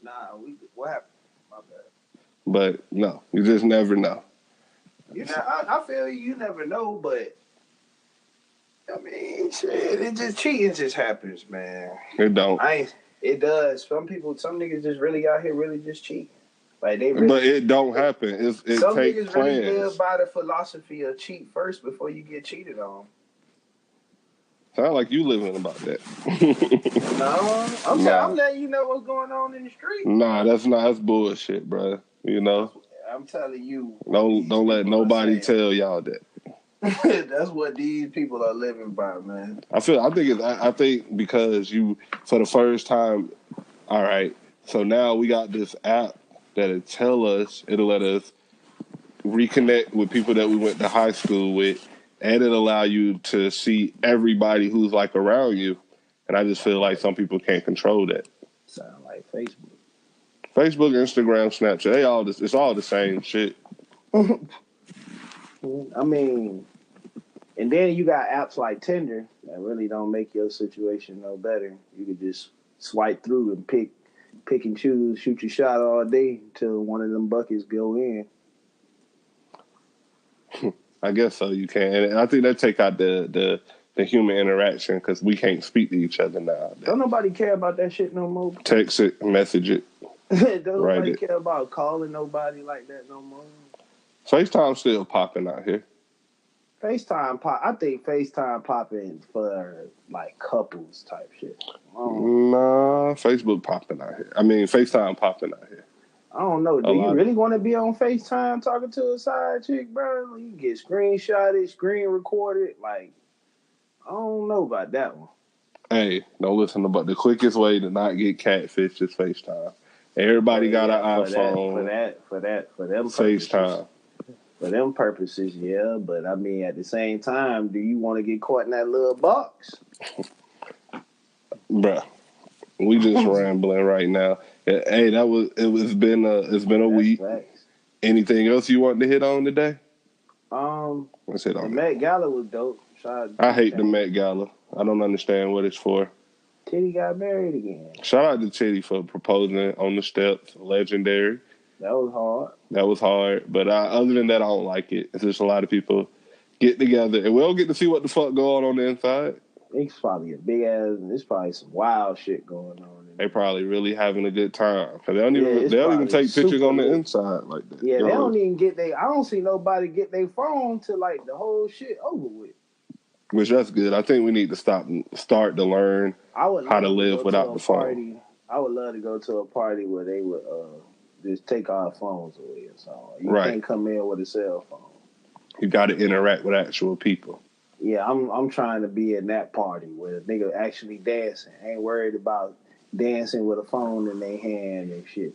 Nah, what happened? My bad. But no, you just never know. I feel you never know, but I mean, shit, cheating just happens, man. It don't. It does. Some niggas just really out here really just cheating. Like but it don't happen. It some takes niggas plans. really live by the philosophy of cheat first before you get cheated on. Sound like you living about that. No, I'm letting you know what's going on in the street. Nah, that's bullshit, bro. You know. I'm telling you. Don't let nobody tell y'all that. That's what these people are living by, man. I think because you for the first time, all right. So now we got this app that'll let us reconnect with people that we went to high school with, and it'll allow you to see everybody who's like around you. And I just feel like some people can't control that. Sound like Facebook, Instagram, Snapchat, it's all the same shit. I mean. And then you got apps like Tinder that really don't make your situation no better. You could just swipe through and pick pick and choose, shoot your shot all day until one of them buckets go in. I guess so. You can, and I think that take out the human interaction because we can't speak to each other now. Don't nobody care about that shit no more. Text it, message it. Don't nobody care about calling nobody like that no more. FaceTime still popping out here. FaceTime pop. I think FaceTime popping for like couples type shit. Nah, Facebook popping out here. I mean, FaceTime popping out here. I don't know. Do you really want to be on FaceTime talking to a side chick, bro? You get screenshotted, screen recorded. Like, I don't know about that one. Hey, don't listen about the quickest way to not get catfished is FaceTime. Everybody got an iPhone. For them FaceTime. For them purposes, yeah. But I mean, at the same time, do you want to get caught in that little box? Bruh, we just rambling right now. Hey, it's been a week. Facts. Anything else you want to hit on today? Let's hit on the Met Gala was dope. I hate the Met Gala. I don't understand what it's for. Titty got married again. Shout out to Titty for proposing on the steps. Legendary. That was hard. But other than that, I don't like it. It's just a lot of people get together. And we don't get to see what the fuck going on the inside. It's probably a big ass. There's probably some wild shit going on. They probably really having a good time. Cause they don't even take pictures on the inside like that. Yeah, they don't even get I don't see nobody get their phone to like the whole shit over with. Which that's good. I think we need to start to learn how to live without the phone. I would love to go to a party where they would just take our phones away or something. You can't come in with a cell phone. You got to interact with actual people. Yeah, I'm trying to be in that party where the nigga actually dancing. Ain't worried about dancing with a phone in their hand and shit.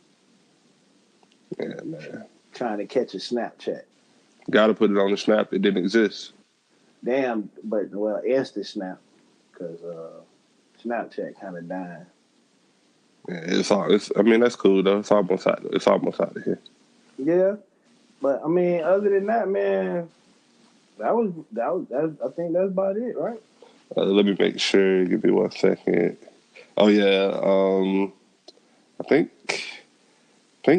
Yeah, man. Trying to catch a Snapchat. Got to put it on the Snap. It didn't exist. Damn, but Insta Snap, because Snapchat kind of dying. Yeah, I mean, that's cool though. It's almost out of here. Yeah, but I mean, other than that, man, that was I think that's about it, right? Let me make sure. Give me 1 second. Oh yeah, I think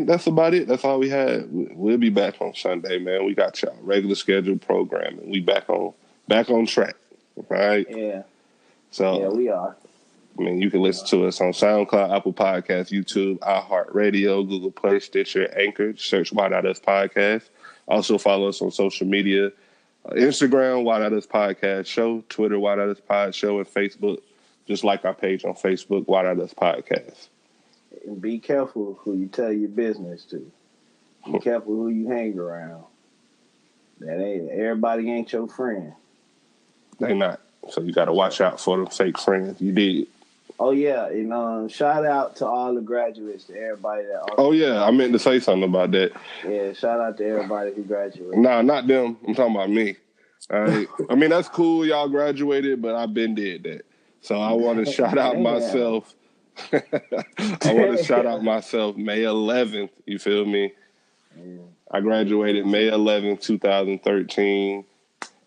that's about it. That's all we had. We'll be back on Sunday, man. We got y'all regular scheduled programming. We back on track, right? Yeah. So yeah, we are. I mean, you can listen to us on SoundCloud, Apple Podcasts, YouTube, Hart Radio, Google Play, Stitcher, Anchor. Search Why Not Us Podcast. Also follow us on social media. Instagram, Why Not Us Podcast Show. Twitter, Why Not Us Pod Show. And Facebook, just like our page on Facebook, Why Not Us Podcast. And be careful who you tell your business to. Be careful who you hang around. Everybody ain't your friend. They not. So you got to watch out for them fake friends. You did. Oh, yeah. And shout out to all the graduates, to everybody that... Oh, yeah. I meant to say something about that. Yeah, shout out to everybody who graduated. Nah, not them. I'm talking about me. All right? I mean, that's cool. Y'all graduated, but I've been did that. So I want to shout out myself. I want to shout out myself May 11th. You feel me? Yeah. I graduated May 11th, 2013.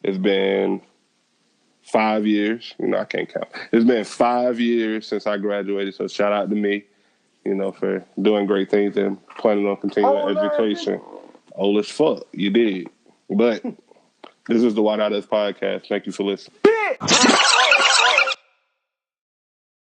It's been 5 years. I can't count. It's been 5 years since I graduated, so shout out to me, for doing great things and planning on continuing education. Old as fuck. You did. But this is the Why Not Us Podcast. Thank you for listening.